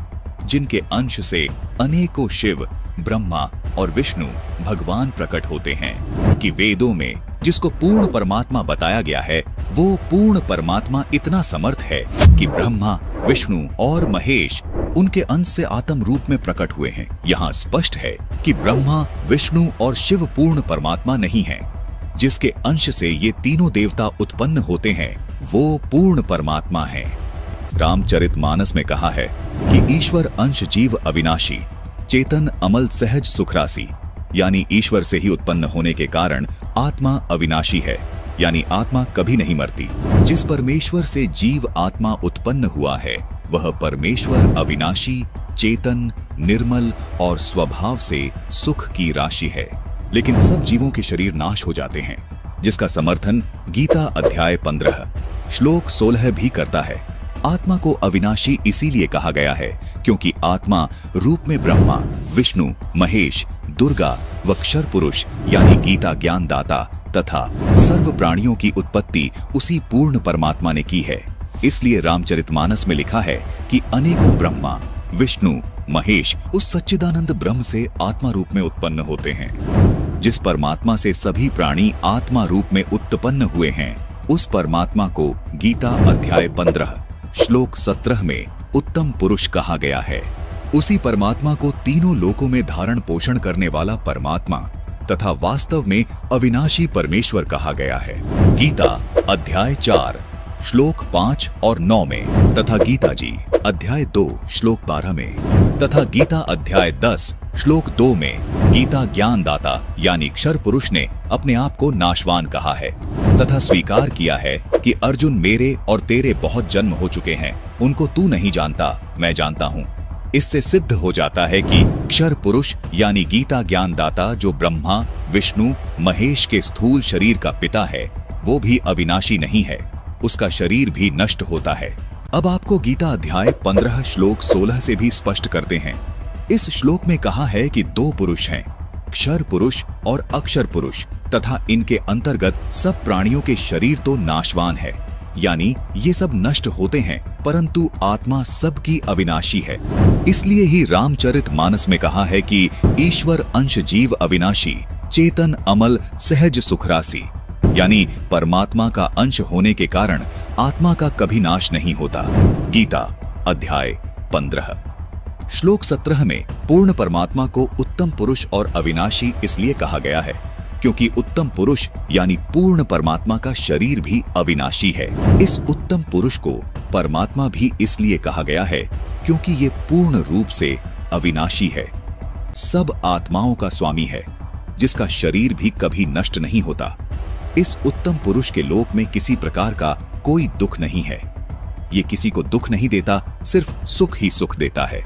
E: जिनके अंश से अनेकों शिव, ब्रह्मा और विष्णु भगवान प्रकट होते हैं। कि वेदों में जिसको पूर्ण परमात्मा बताया गया है वो पूर्ण परमात्मा इतना समर्थ है कि ब्रह्मा, विष्णु और महेश उनके अंश से आत्म रूप में प्रकट हुए हैं। यहाँ स्पष्ट है कि ब्रह्मा, विष्णु और शिव पूर्ण परमात्मा नहीं है। जिसके अंश से ये तीनों देवता उत्पन्न होते हैं वो पूर्ण परमात्मा है। रामचरितमानस में कहा है कि ईश्वर अंश जीव अविनाशी, चेतन अमल सहज सुखरासी, यानी ईश्वर से ही उत्पन्न होने के कारण आत्मा अविनाशी है, यानी आत्मा कभी नहीं मरती। जिस परमेश्वर से जीव आत्मा उत्पन्न हुआ है वह परमेश्वर अविनाशी, चेतन, निर्मल और स्वभाव से सुख की राशि है। लेकिन सब जीवों के शरीर नाश हो जाते हैं, जिसका समर्थन गीता अध्याय 15 श्लोक 16 भी करता है। आत्मा को अविनाशी इसीलिए कहा गया है क्योंकि आत्मा रूप में ब्रह्मा, विष्णु, महेश, दुर्गा व क्षर पुरुष यानी गीता ज्ञान दाता तथा सर्व प्राणियों की उत्पत्ति उसी पूर्ण परमात्मा ने की है। इसलिए रामचरितमानस में लिखा है कि अनेकों ब्रह्मा, विष्णु, महेश उस सच्चिदानंद ब्रह्म से आत्मा रूप में उत्पन्न होते हैं। जिस परमात्मा से सभी प्राणी आत्मा रूप में उत्पन्न हुए हैं, उस परमात्मा को गीता अध्याय 15 श्लोक 17 में उत्तम पुरुष कहा गया है। उसी परमात्मा को तीनों लोकों में धारण पोषण करने वाला परमात्मा तथा वास्तव में अविनाशी परमेश्वर कहा गया है। गीता अध्याय 4 श्लोक 5 और 9 में तथा गीता जी अध्याय 2 श्लोक 12 में तथा गीता अध्याय 10 श्लोक 2 में गीता ज्ञान दाता यानी क्षर पुरुष ने अपने आप को नाशवान कहा है तथा स्वीकार किया है कि अर्जुन मेरे और तेरे बहुत जन्म हो चुके हैं, उनको तू नहीं जानता, मैं जानता हूँ। इससे सिद्ध हो जाता है कि क्षर पुरुष यानी गीता ज्ञान दाता जो ब्रह्मा, विष्णु, महेश के स्थूल शरीर का पिता है वो भी अविनाशी नहीं है, उसका शरीर भी नष्ट होता है। अब आपको गीता अध्याय 15 श्लोक 16 से भी स्पष्ट करते हैं। इस श्लोक में कहा है कि दो पुरुष हैं, क्षर पुरुष और अक्षर पुरुष, तथा इनके अंतर्गत सब प्राणियों के शरीर तो नाशवान है, यानी ये सब नष्ट होते हैं, परंतु आत्मा सबकी अविनाशी है। इसलिए ही रामचरितमानस में कहा है कि ईश्वर अंश जीव अविनाशी, चेतन अमल सहज सुखरासी, यानी परमात्मा का अंश होने के कारण आत्मा का कभी नाश नहीं होता। गीता अध्याय 15 श्लोक 17 में पूर्ण परमात्मा को उत्तम पुरुष और अविनाशी इसलिए कहा गया है क्योंकि उत्तम पुरुष यानी पूर्ण परमात्मा का शरीर भी अविनाशी है। इस उत्तम पुरुष को परमात्मा भी इसलिए कहा गया है क्योंकि ये पूर्ण रूप से अविनाशी है, सब आत्माओं का स्वामी है, जिसका शरीर भी कभी नष्ट नहीं होता। इस उत्तम पुरुष के लोक में किसी प्रकार का कोई दुख नहीं है, ये किसी को दुख नहीं देता, सिर्फ सुख ही सुख देता है।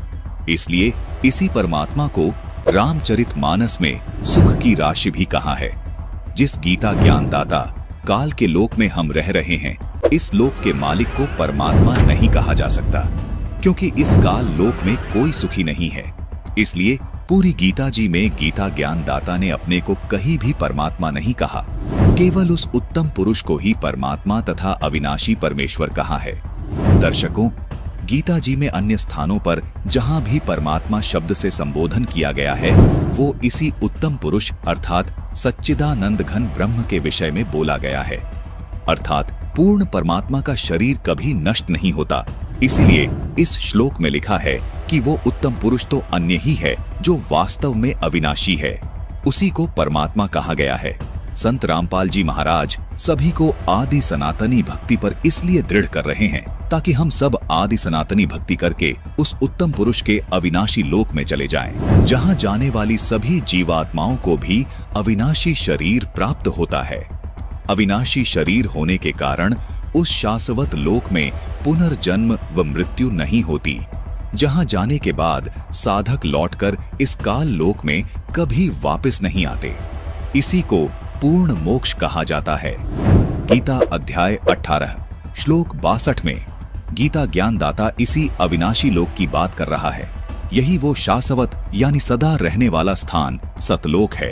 E: इसलिए इसी परमात्मा को रामचरितमानस में सुख की राशि भी कहा है। जिस गीता ज्ञान दाता काल के लोक में हम रह रहे हैं, इस लोक के मालिक को परमात्मा नहीं कहा जा सकता क्योंकि इस काल लोक में कोई सुखी नहीं है। इसलिए पूरी गीता जी में गीता ज्ञान दाता ने अपने को कहीं भी परमात्मा नहीं कहा, केवल उस उत्तम पुरुष को ही परमात्मा तथा अविनाशी परमेश्वर कहा है। दर्शकों, गीता जी में अन्य स्थानों पर जहां भी परमात्मा शब्द से संबोधन किया गया है वो इसी उत्तम पुरुष अर्थात सच्चिदानंद घन ब्रह्म के विषय में बोला गया है। अर्थात पूर्ण परमात्मा का शरीर कभी नष्ट नहीं होता। इसीलिए इस श्लोक में लिखा है कि वो उत्तम पुरुष तो अन्य ही है जो वास्तव में अविनाशी है, उसी को परमात्मा कहा गया है। संत रामपाल जी महाराज सभी को आदि सनातनी भक्ति पर इसलिए दृढ़ कर रहे हैं ताकि हम सब आदि सनातनी भक्ति करके उस उत्तम पुरुष के अविनाशी लोक में चले जाएं, जहां जाने वाली सभी जीवात्माओं को भी अविनाशी शरीर प्राप्त होता है। अविनाशी शरीर होने के कारण उस शाश्वत लोक में पुनर्जन्म व मृत्यु नहीं होती, जहां जाने के बाद साधक लौटकर इस काल लोक में कभी वापस नहीं आते। इसी को पूर्ण मोक्ष कहा जाता है। गीता अध्याय 18 श्लोक 62 में गीता ज्ञान दाता इसी अविनाशी लोक की बात कर रहा है। यही वो शाश्वत यानी सदा रहने वाला स्थान सतलोक है,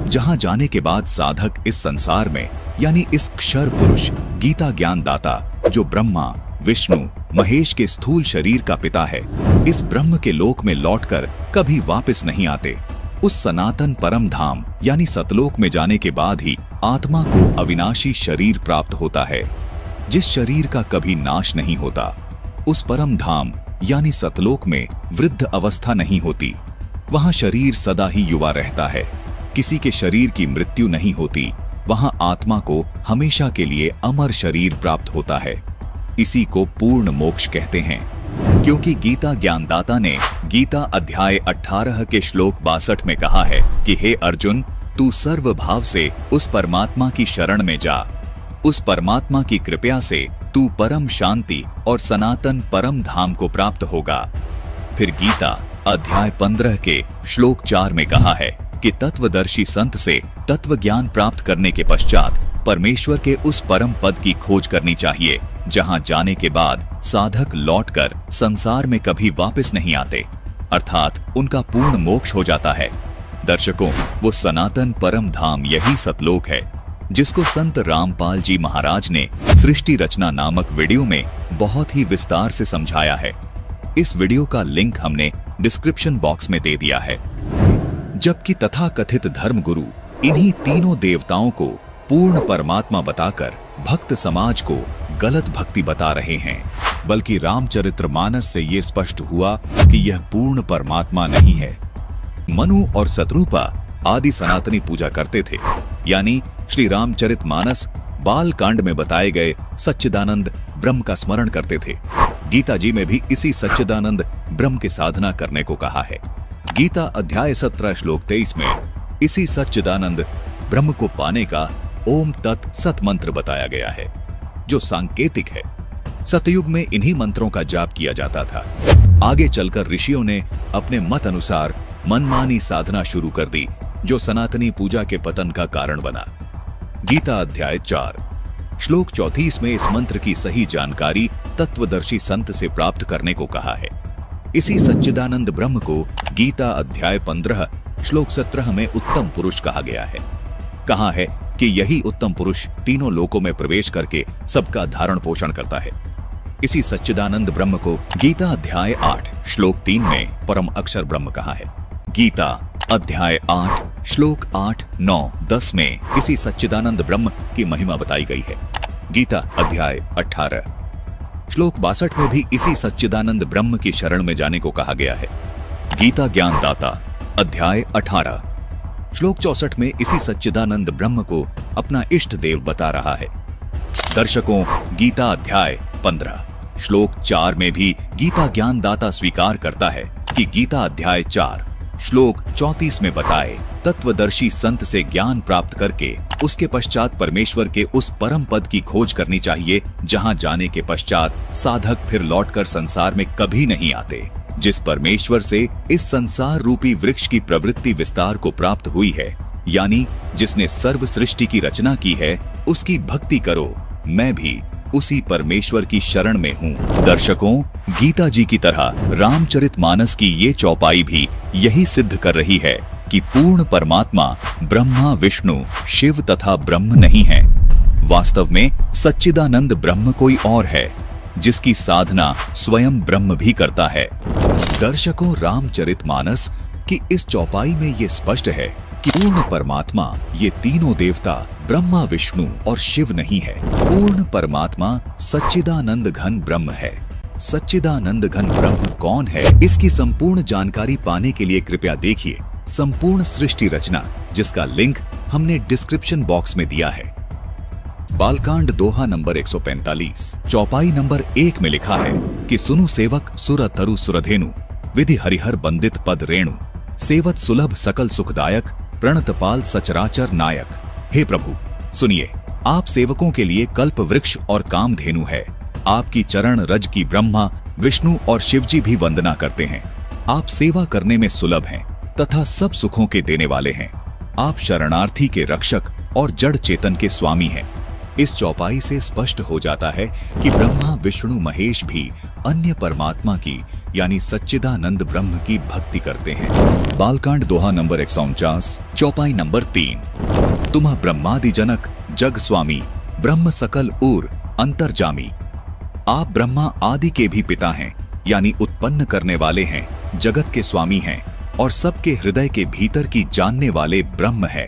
E: जहां जाने के बाद साधक इस संसार में यानी इस क्षर पुरुष गीता ज्ञान दाता जो ब्रह्मा, विष्णु, महेश के स्थूल शरीर का पिता है, इस ब्रह्म के लोक में लौटकर कभी वापस नहीं आते। उस सनातन परम धाम यानी सतलोक में जाने के बाद ही आत्मा को अविनाशी शरीर प्राप्त होता है, जिस शरीर का कभी नाश नहीं होता। उस परम धाम यानी सतलोक में वृद्ध अवस्था नहीं होती, वहां शरीर सदा ही युवा रहता है, किसी के शरीर की मृत्यु नहीं होती, वहां आत्मा को हमेशा के लिए अमर शरीर प्राप्त होता है। इसी को पूर्ण मोक्ष कहते हैं, क्योंकि गीता ज्ञानदाता ने गीता अध्याय 18 के श्लोक 62 में कहा है कि हे अर्जुन, तू सर्वभाव से उस परमात्मा की शरण में जा। उस परमात्मा की कृपा से तू परम शांति और सनातन परम धाम को प्राप्त होगा। फिर गीता अध्याय 15 के श्लोक 4 में कहा है कि तत्वदर्शी संत से तत्व ज्ञान प्राप्त करने के पश्चात परमेश्वर के उस परम पद की खोज करनी चाहिए, जहां जाने के बाद साधक लौटकर संसार में कभी वापस नहीं आते, अर्थात उनका पूर्ण मोक्ष हो जाता है। दर्शकों, वो सनातन परम धाम यही सतलोक है, जिसको संत रामपाल जी महाराज ने सृष्टि रचना नामक वीडियो में बहुत ही विस्तार से समझाया है। इस वीडियो का लिंक हमने डिस्क्रिप्शन बॉक्स में दे दिया है। जबकि तथाकथित धर्म गुरु इन्हीं तीनों देवताओं को पूर्ण परमात्मा बताकर भक्त समाज को गलत भक्ति बता रहे हैं, बल्कि रामचरितमानस से ये स्पष्ट हुआ कि यह पूर्ण परमात्मा नहीं है। मनु और शत्रुपा आदि सनातनी पूजा करते थे, यानी श्री रामचरितमानस बाल कांड में बताए गए सच्चिदानंद ब्रह्म का स्मरण करते थे। गीता जी में भी इसी सच्चिदानंद ब्रह्म की साधना करने को कहा है। गीता अध्याय 17 श्लोक 23 में इसी सच्चिदानंद ब्रह्म को पाने का ओम तत् सत मंत्र बताया गया है, जो सांकेतिक है। सतयुग में इन्हीं मंत्रों का जाप किया जाता था। आगे चलकर ऋषियों ने अपने मत अनुसार मनमानी साधना शुरू कर दी, जो सनातनी पूजा के पतन का कारण बना। गीता अध्याय 4 श्लोक 34 में इस मंत्र की सही जानकारी तत्वदर्शी संत से प्राप्त करने को कहा है। इसी सच्चिदानंद ब्रह्म को गीता अध्याय 15 श्लोक 17 में उत्तम पुरुष कहा गया है। कहा है कि यही उत्तम पुरुष तीनों लोकों में प्रवेश करके सबका धारण पोषण करता है। इसी सच्चिदानंद ब्रह्म को गीता अध्याय 8 श्लोक 3 में परम अक्षर ब्रह्म कहा है। गीता अध्याय 8 श्लोक 8, 9, 10 में इसी सच्चिदानंद ब्रह्म की महिमा बताई गई है। गीता अध्याय 18 श्लोक 62 में भी इसी सच्चिदानंद ब्रह्म की शरण में जाने को कहा गया है। गीता ज्ञानदाता अध्याय 18 श्लोक 64 में इसी सच्चिदानंद ब्रह्म को अपना इष्ट देव बता रहा है। दर्शकों, गीता अध्याय 15 श्लोक 4 में भी गीता ज्ञानदाता स्वीकार करता है कि गीता अध्याय 4 श्लोक 34 में बताए तत्वदर्शी संत से ज्ञान प्राप्त करके उसके पश्चात परमेश्वर के उस परम पद की खोज करनी चाहिए, जहां जाने के पश्चात साधक फिर लौटकर संसार में कभी नहीं आते। जिस परमेश्वर से इस संसार रूपी वृक्ष की प्रवृत्ति विस्तार को प्राप्त हुई है, यानी जिसने सर्व सृष्टि की रचना की है, उसकी भक्ति करो। मैं भी उसी परमेश्वर की शरण में हूँ। दर्शकों, गीता जी की तरह रामचरितमानस की ये चौपाई भी यही सिद्ध कर रही है कि पूर्ण परमात्मा ब्रह्मा, विष्णु, शिव तथा ब्रह्म नहीं है। वास्तव में सच्चिदानंद ब्रह्म कोई और है, जिसकी साधना स्वयं ब्रह्म भी करता है। दर्शकों, रामचरितमानस की इस चौपाई में ये स्पष्ट है कि पूर्ण परमात्मा ये तीनों देवता ब्रह्मा, विष्णु और शिव नहीं है। पूर्ण परमात्मा सच्चिदानंद घन ब्रह्म है। सच्चिदानंद घन ब्रह्म कौन है, इसकी संपूर्ण जानकारी पाने के लिए कृपया देखिए संपूर्ण सृष्टि रचना, जिसका लिंक हमने डिस्क्रिप्शन बॉक्स में दिया है। बालकांड दोहा नंबर 145 चौपाई नंबर 1 में लिखा है कि सुनु सेवक सुर तरु सुरधेनु विधि हरिहर बंदित पद रेणु सेवत सुलभ सकल सुखदायक प्रणतपाल सचराचर नायक। हे प्रभु, सुनिए, आप सेवकों के लिए कल्प वृक्ष और कामधेनु है। आपकी चरण रज की ब्रह्मा, विष्णु और शिवजी भी वंदना करते हैं। आप सेवा करने में सुलभ हैं तथा सब सुखों के देने वाले हैं। आप शरणार्थी के रक्षक और जड़ चेतन के स्वामी हैं। इस चौपाई से स्पष्ट हो जाता है कि ब्रह्मा, विष्णु, महेश भी अन्य परमात्मा की यानी सच्चिदानंद ब्रह्म की भक्ति करते हैं। बालकांड दोहा नंबर 149 चौपाई नंबर 3 तुम ब्रह्मादि जनक जग स्वामी ब्रह्म सकल उर अंतर्जामी। आप ब्रह्मा आदि के भी पिता हैं, यानी उत्पन्न करने वाले हैं, जगत के स्वामी हैं और सबके हृदय के भीतर की जानने वाले ब्रह्म है।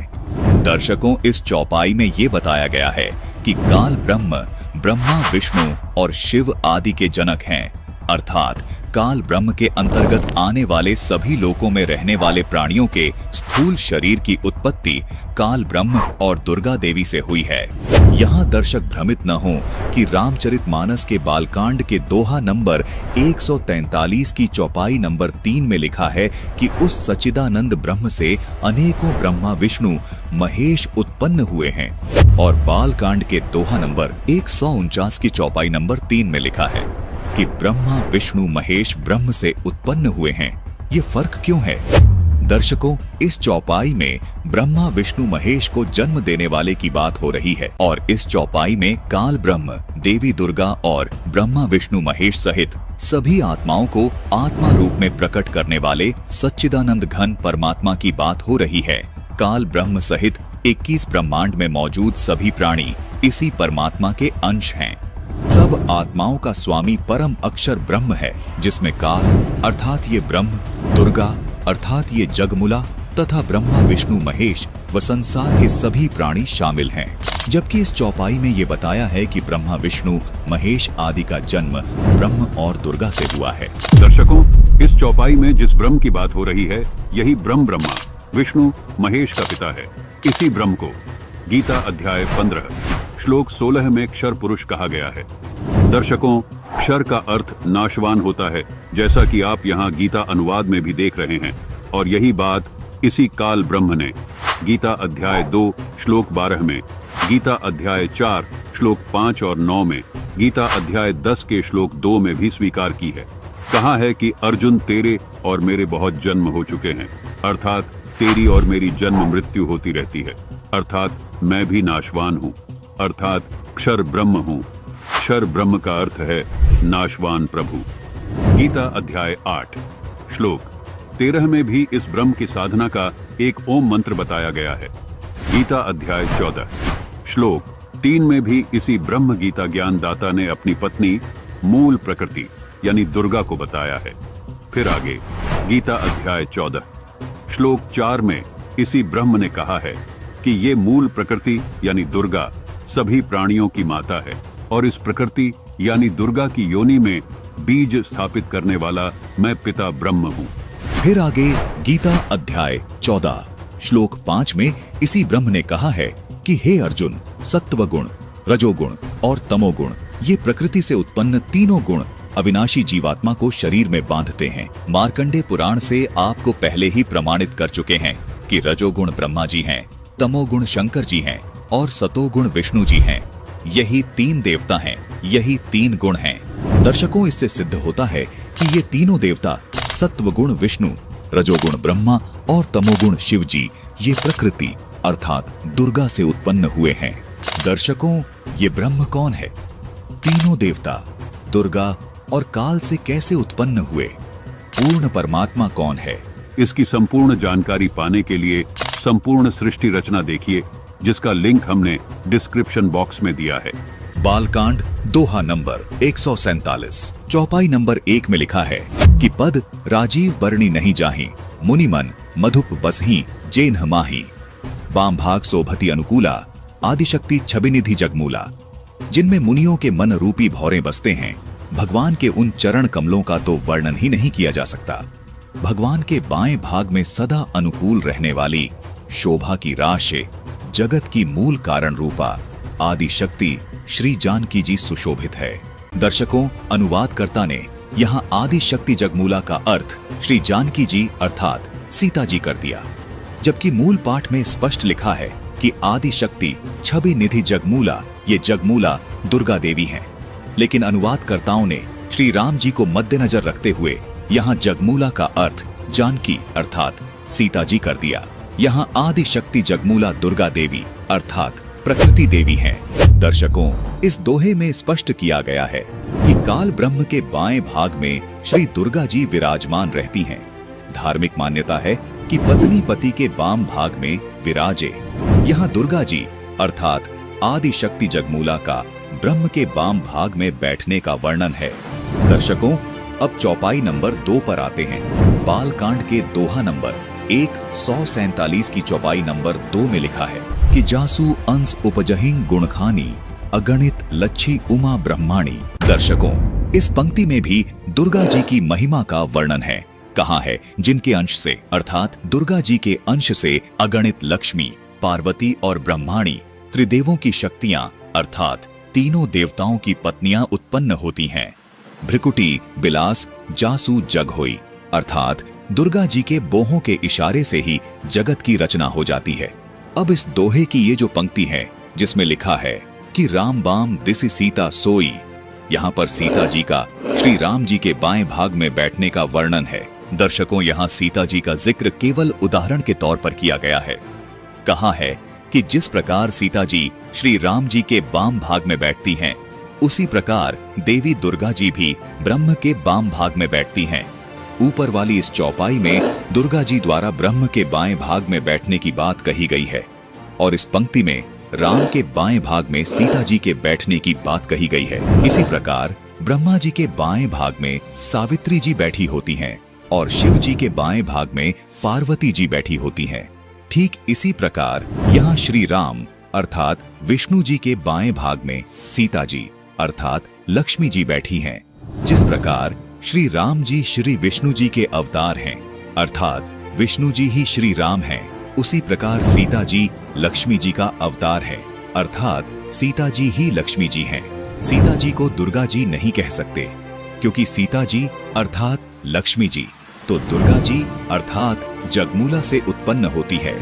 E: दर्शकों, इस चौपाई में ये बताया गया है कि काल ब्रह्म ब्रह्मा, विष्णु और शिव आदि के जनक हैं, अर्थात काल ब्रह्म के अंतर्गत आने वाले सभी लोकों में रहने वाले प्राणियों के स्थूल शरीर की उत्पत्ति काल ब्रह्म और दुर्गा देवी से हुई है। यहाँ दर्शक भ्रमित न हो कि रामचरितमानस के बालकांड के दोहा नंबर 143 की चौपाई नंबर 3 में लिखा है कि उस सच्चिदानंद ब्रह्म से अनेकों ब्रह्मा विष्णु महेश उत्पन्न हुए हैं, और बालकांड के दोहा नंबर 149 की चौपाई नंबर 3 में लिखा है कि ब्रह्मा विष्णु महेश ब्रह्म से उत्पन्न हुए हैं। ये फर्क क्यों है? दर्शकों, इस चौपाई में ब्रह्मा विष्णु महेश को जन्म देने वाले की बात हो रही है, और इस चौपाई में काल ब्रह्म, देवी दुर्गा और ब्रह्मा विष्णु महेश सहित सभी आत्माओं को आत्मा रूप में प्रकट करने वाले सच्चिदानंद घन परमात्मा की बात हो रही है। काल ब्रह्म सहित 21 ब्रह्मांड में मौजूद सभी प्राणी इसी परमात्मा के अंश हैं। सब आत्माओं का स्वामी परम अक्षर ब्रह्म है, जिसमें काल अर्थात ये ब्रह्म, दुर्गा अर्थात ये जगमुला तथा ब्रह्मा विष्णु महेश व संसार के सभी प्राणी शामिल हैं। जबकि इस चौपाई में ये बताया है कि ब्रह्मा विष्णु महेश आदि का जन्म ब्रह्म और दुर्गा से हुआ है।
J: दर्शकों, इस चौपाई में जिस ब्रह्म की बात हो रही है, यही ब्रह्मा विष्णु महेश का पिता है। इसी ब्रह्म को गीता अध्याय 15 श्लोक 16 में क्षर पुरुष कहा गया है। दर्शकों, क्षर का अर्थ नाशवान होता है, जैसा कि आप यहाँ गीता अनुवाद में भी देख रहे हैं, और यही बात इसी काल ब्रह्म ने गीता अध्याय 2 श्लोक 12 में, गीता अध्याय 4 श्लोक 5 और 9 में, गीता अध्याय 10 के श्लोक 2 में भी स्वीकार की है। कहा है कि अर्जुन, तेरे और मेरे बहुत जन्म हो चुके हैं, अर्थात तेरी और मेरी जन्म मृत्यु होती रहती है, अर्थात मैं भी नाशवान हूँ, अर्थात क्षर ब्रह्म हूँ। क्षर ब्रह्म का अर्थ है नाशवान प्रभु। गीता अध्याय 8 श्लोक 13 में भी इस ब्रह्म की साधना का एक ओम मंत्र बताया गया है। गीता अध्याय 14 श्लोक 3 में भी इसी ब्रह्म गीता ज्ञान दाता ने अपनी पत्नी मूल प्रकृति यानी दुर्गा को बताया है। फिर आगे गीता अध्याय 14 श्लोक 4 में इसी ब्रह्म ने कहा है कि ये मूल प्रकृति यानी दुर्गा सभी प्राणियों की माता है, और इस प्रकृति यानी दुर्गा की योनि में बीज स्थापित करने वाला मैं पिता ब्रह्म हूँ।
E: फिर आगे गीता अध्याय 14 श्लोक 5 में इसी ब्रह्म ने कहा है कि हे अर्जुन, सत्व गुण, रजोगुण और तमोगुण ये प्रकृति से उत्पन्न तीनों गुण अविनाशी जीवात्मा को शरीर में बांधते हैं। मार्कंडेय पुराण से आपको पहले ही प्रमाणित कर चुके हैं कि रजोगुण ब्रह्मा जी हैं, तमोगुण शंकर जी हैं और सतोगुण विष्णु जी हैं। यही 3 देवता हैं, यही 3 गुण हैं। दर्शकों, इससे सिद्ध होता है कि ये तीनों देवता सत्वगुण विष्णु, रजोगुण ब्रह्मा और तमोगुण शिव जी ये प्रकृति अर्थात दुर्गा से उत्पन्न हुए हैं। दर्शकों, ये ब्रह्म कौन है? तीनों देवता दुर्गा और काल से कैसे उत्पन्न हुए? पूर्ण परमात्मा कौन है?
J: इसकी संपूर्ण जानकारी पाने के लिए संपूर्ण सृष्टि रचना देखिए, जिसका लिंक हमने डिस्क्रिप्शन बॉक्स में दिया है।
E: बालकांड दोहा नंबर 147 चौपाई नंबर 1 में लिखा है कि पद राजीव बरणी नहीं जाही, मुनि मन मधुप बसही जेन्ह माही, बाम भाग शोभति अनुकूला, आदिशक्ति छबिनिधि जगमूला। जिनमें मुनियों के मन रूपी भौरे बसते हैं, भगवान के उन चरण कमलों का तो वर्णन ही नहीं किया जा सकता। भगवान के बाएं भाग में सदा अनुकूल रहने वाली शोभा की राश से जगत की मूल कारण रूपा आदि शक्ति श्री जानकी जी सुशोभित है। दर्शकों, अनुवादकर्ता ने यहाँ आदि शक्ति जगमूला का अर्थ श्री जानकी जी अर्थात सीता जी कर दिया, जबकि मूल पाठ में स्पष्ट लिखा है कि आदि शक्ति छवि निधि जगमूला ये जगमूला दुर्गा देवी हैं। लेकिन अनुवादकर्ताओं ने श्री राम जी को मद्देनजर रखते हुए यहाँ जगमूला का अर्थ जानकी अर्थात सीता जी कर दिया। यहाँ आदि शक्ति जगमूला दुर्गा देवी अर्थात प्रकृति देवी हैं। दर्शकों, इस दोहे में स्पष्ट किया गया है कि काल ब्रह्म के बाएं भाग में श्री दुर्गा जी विराजमान रहती हैं। धार्मिक मान्यता है कि पत्नी पति के बाम भाग में विराजे। यहाँ दुर्गा जी अर्थात आदि शक्ति जगमूला का ब्रह्म के बाम भाग में बैठने का वर्णन है। दर्शकों, अब चौपाई नंबर 2 पर आते हैं। बालकांड के दोहा नंबर 147 की चौपाई नंबर 2 में लिखा है कि जासु अंश उपजहिं गुणखानी, अगणित लच्छी उमा ब्रह्माणी। दर्शकों, इस पंक्ति में भी दुर्गा जी की महिमा का वर्णन है। कहा है जिनके अंश से अर्थात दुर्गा जी के अंश से अगणित लक्ष्मी, पार्वती और ब्रह्माणी त्रिदेवों की शक्तियां अर्थात तीनों देवताओं की पत्नियां उत्पन्न होती हैं। भ्रिकुटी, बिलास, जासू जग होई अर्थात दुर्गा जी के बोहों के इशारे से ही जगत की रचना हो जाती है। अब इस दोहे की ये जो पंक्ति है जिसमें लिखा है कि राम बाम दिसि सीता सोई, यहाँ पर सीता जी का श्री राम जी के बाएं भाग में बैठने का वर्णन है। दर्शकों, यहाँ सीता जी का जिक्र केवल उदाहरण के तौर पर किया गया है। कहा है कि जिस प्रकार सीता जी श्री राम जी के बाम भाग में बैठती हैं, उसी प्रकार देवी दुर्गा जी भी ब्रह्म के बाम भाग में बैठती हैं। ऊपर वाली इस चौपाई में दुर्गा जी द्वारा ब्रह्म के बाएं भाग में बैठने की बात कही गई है और इस पंक्ति में राम के बाएं भाग में सीता जी के बैठने की बात कही गई है। इसी प्रकार ब्रह्मा जी के बाएं भाग में सावित्री जी बैठी होती हैं और शिव जी के बाएं भाग में पार्वती जी बैठी होती हैं। ठीक इसी प्रकार यहाँ श्री राम अर्थात विष्णु जी के बाएं भाग में सीता जी अर्थात लक्ष्मी जी बैठी हैं। जिस प्रकार श्री राम जी श्री विष्णु जी के अवतार हैं अर्थात विष्णु जी ही श्री राम हैं, उसी प्रकार सीता जी लक्ष्मी जी का अवतार है अर्थात सीता जी ही लक्ष्मी जी हैं। सीता जी को दुर्गा जी नहीं कह सकते क्योंकि सीता जी अर्थात लक्ष्मी जी तो दुर्गा जी अर्थात जगमूला से उत्पन्न होती है।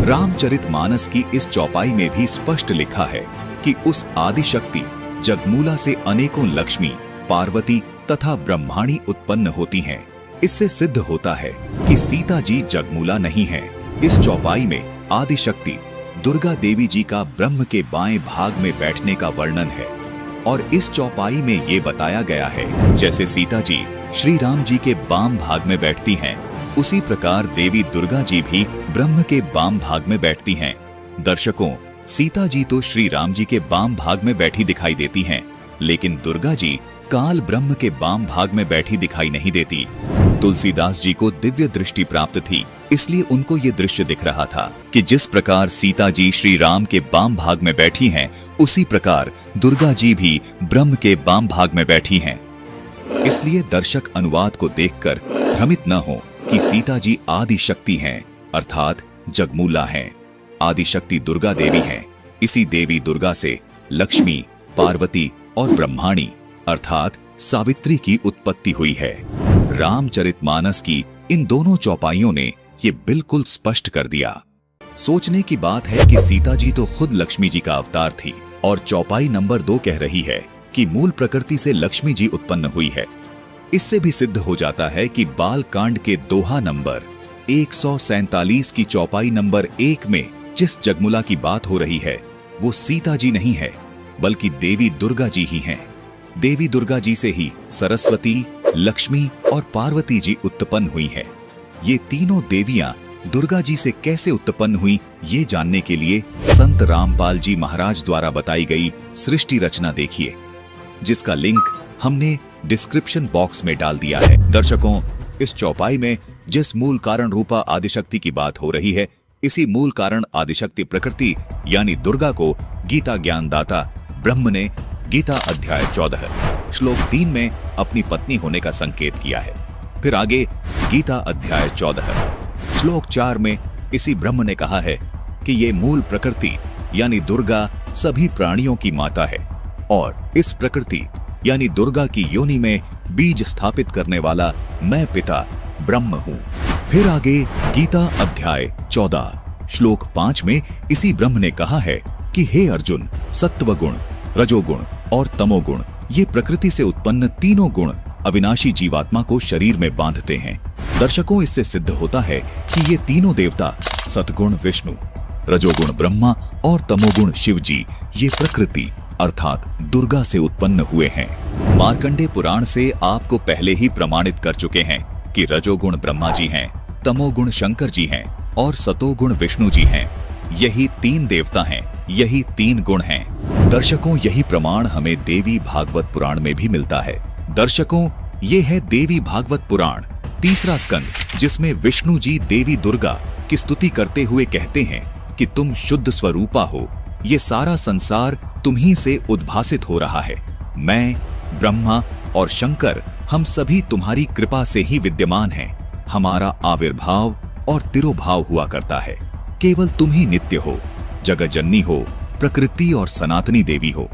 E: रामचरितमानस की इस चौपाई में भी स्पष्ट लिखा है कि उस आदिशक्ति जगमूला से अनेकों लक्ष्मी, पार्वती तथा ब्रह्माणी उत्पन्न होती हैं। इससे सिद्ध होता है कि सीता जी जगमूला नहीं है। इस चौपाई में आदिशक्ति दुर्गा देवी जी का ब्रह्म के बाएं भाग में बैठने का वर्णन है और इस चौपाई में ये बताया गया है जैसे सीता जी श्री राम जी के बाम भाग में बैठती हैं, उसी प्रकार देवी दुर्गा जी भी ब्रह्म के बाम भाग में बैठती हैं। दर्शकों, सीता जी तो श्री राम जी के बाम भाग में बैठी दिखाई देती हैं, लेकिन दुर्गा जी काल ब्रह्म के बाम भाग में बैठी दिखाई नहीं देती। तुलसीदास जी को दिव्य दृष्टि प्राप्त थी, इसलिए उनको ये दृश्य दिख रहा था कि जिस प्रकार सीता जी श्री राम के बाम भाग में बैठी हैं, उसी प्रकार दुर्गा जी भी ब्रह्म के बाम भाग में बैठी हैं। इसलिए दर्शक अनुवाद को देखकर भ्रमित न हो कि सीता जी आदि शक्ति हैं अर्थात जगमूला हैं। आदि शक्ति दुर्गा देवी हैं। इसी देवी दुर्गा से लक्ष्मी, पार्वती और ब्रह्माणी अर्थात सावित्री की उत्पत्ति हुई है। रामचरितमानस की इन दोनों चौपाइयों ने ये बिल्कुल स्पष्ट कर दिया। सोचने की बात है कि सीता जी तो खुद लक्ष्मी जी का अवतार थी और चौपाई नंबर 2 कह रही है कि मूल प्रकृति से लक्ष्मी जी उत्पन्न हुई है। इससे भी सिद्ध हो जाता है कि बाल कांड के दोहा नंबर 147 की चौपाई नंबर 1 में जिस जगमुला की बात हो रही है वो सीता जी नहीं है बल्कि देवी दुर्गा जी ही हैं। देवी दुर्गा जी से ही सरस्वती, लक्ष्मी और पार्वती जी उत्पन्न हुई है। ये तीनों देवियां दुर्गा जी से कैसे उत्पन्न हुई ये जानने के लिए संत रामपाल जी महाराज द्वारा बताई गई सृष्टि रचना देखिए, जिसका लिंक हमने डिस्क्रिप्शन बॉक्स में डाल दिया है। दर्शकों, इस चौपाई में जिस मूल कारण रूपा आदिशक्ति की बात हो रही है, इसी मूल कारण आदिशक्ति प्रकृति यानी दुर्गा को गीता ज्ञानदाता ब्रह्म ने गीता अध्याय 14 श्लोक 3 में अपनी पत्नी होने का संकेत किया है। फिर आगे गीता अध्याय 14 श्लोक 4 में इसी ब्रह्म ने कहा है कि ये मूल प्रकृति यानी दुर्गा सभी प्राणियों की माता है और इस प्रकृति यानी दुर्गा की योनि में बीज स्थापित करने वाला मैं पिता ब्रह्म हूँ। फिर आगे गीता अध्याय 14 श्लोक 5 में इसी ब्रह्म ने कहा है कि हे अर्जुन, सत्व गुण, रजोगुण और तमोगुण ये प्रकृति से उत्पन्न तीनों गुण अविनाशी जीवात्मा को शरीर में बांधते हैं। दर्शकों, इससे सिद्ध होता है कि ये तीनों देवता सतगुण विष्णु, रजोगुण ब्रह्मा और तमोगुण शिव जी ये प्रकृति अर्थात दुर्गा से उत्पन्न हुए हैं। मार्कंडेय पुराण से आपको पहले ही प्रमाणित कर चुके हैं कि रजोगुण ब्रह्मा जी हैं, तमोगुण शंकर जी हैं और सतोगुण विष्णु जी हैं। यही 3 देवता हैं, यही 3 गुण हैं। दर्शकों, यही प्रमाण हमें देवी भागवत पुराण में भी मिलता है। दर्शकों, ये है देवी भागवत पुराण 3रा स्कंद, जिसमें विष्णु जी देवी दुर्गा की स्तुति करते हुए कहते हैं कि तुम शुद्ध स्वरूपा हो, ये सारा संसार तुम्ही से उद्भासित हो रहा है। मैं ब्रह्मा और शंकर हम सभी तुम्हारी कृपा से ही विद्यमान हैं। हमारा आविर्भाव और तिरोभाव हुआ करता है। केवल तुम ही नित्य हो, जगतजननी हो, प्रकृति और सनातनी देवी हो।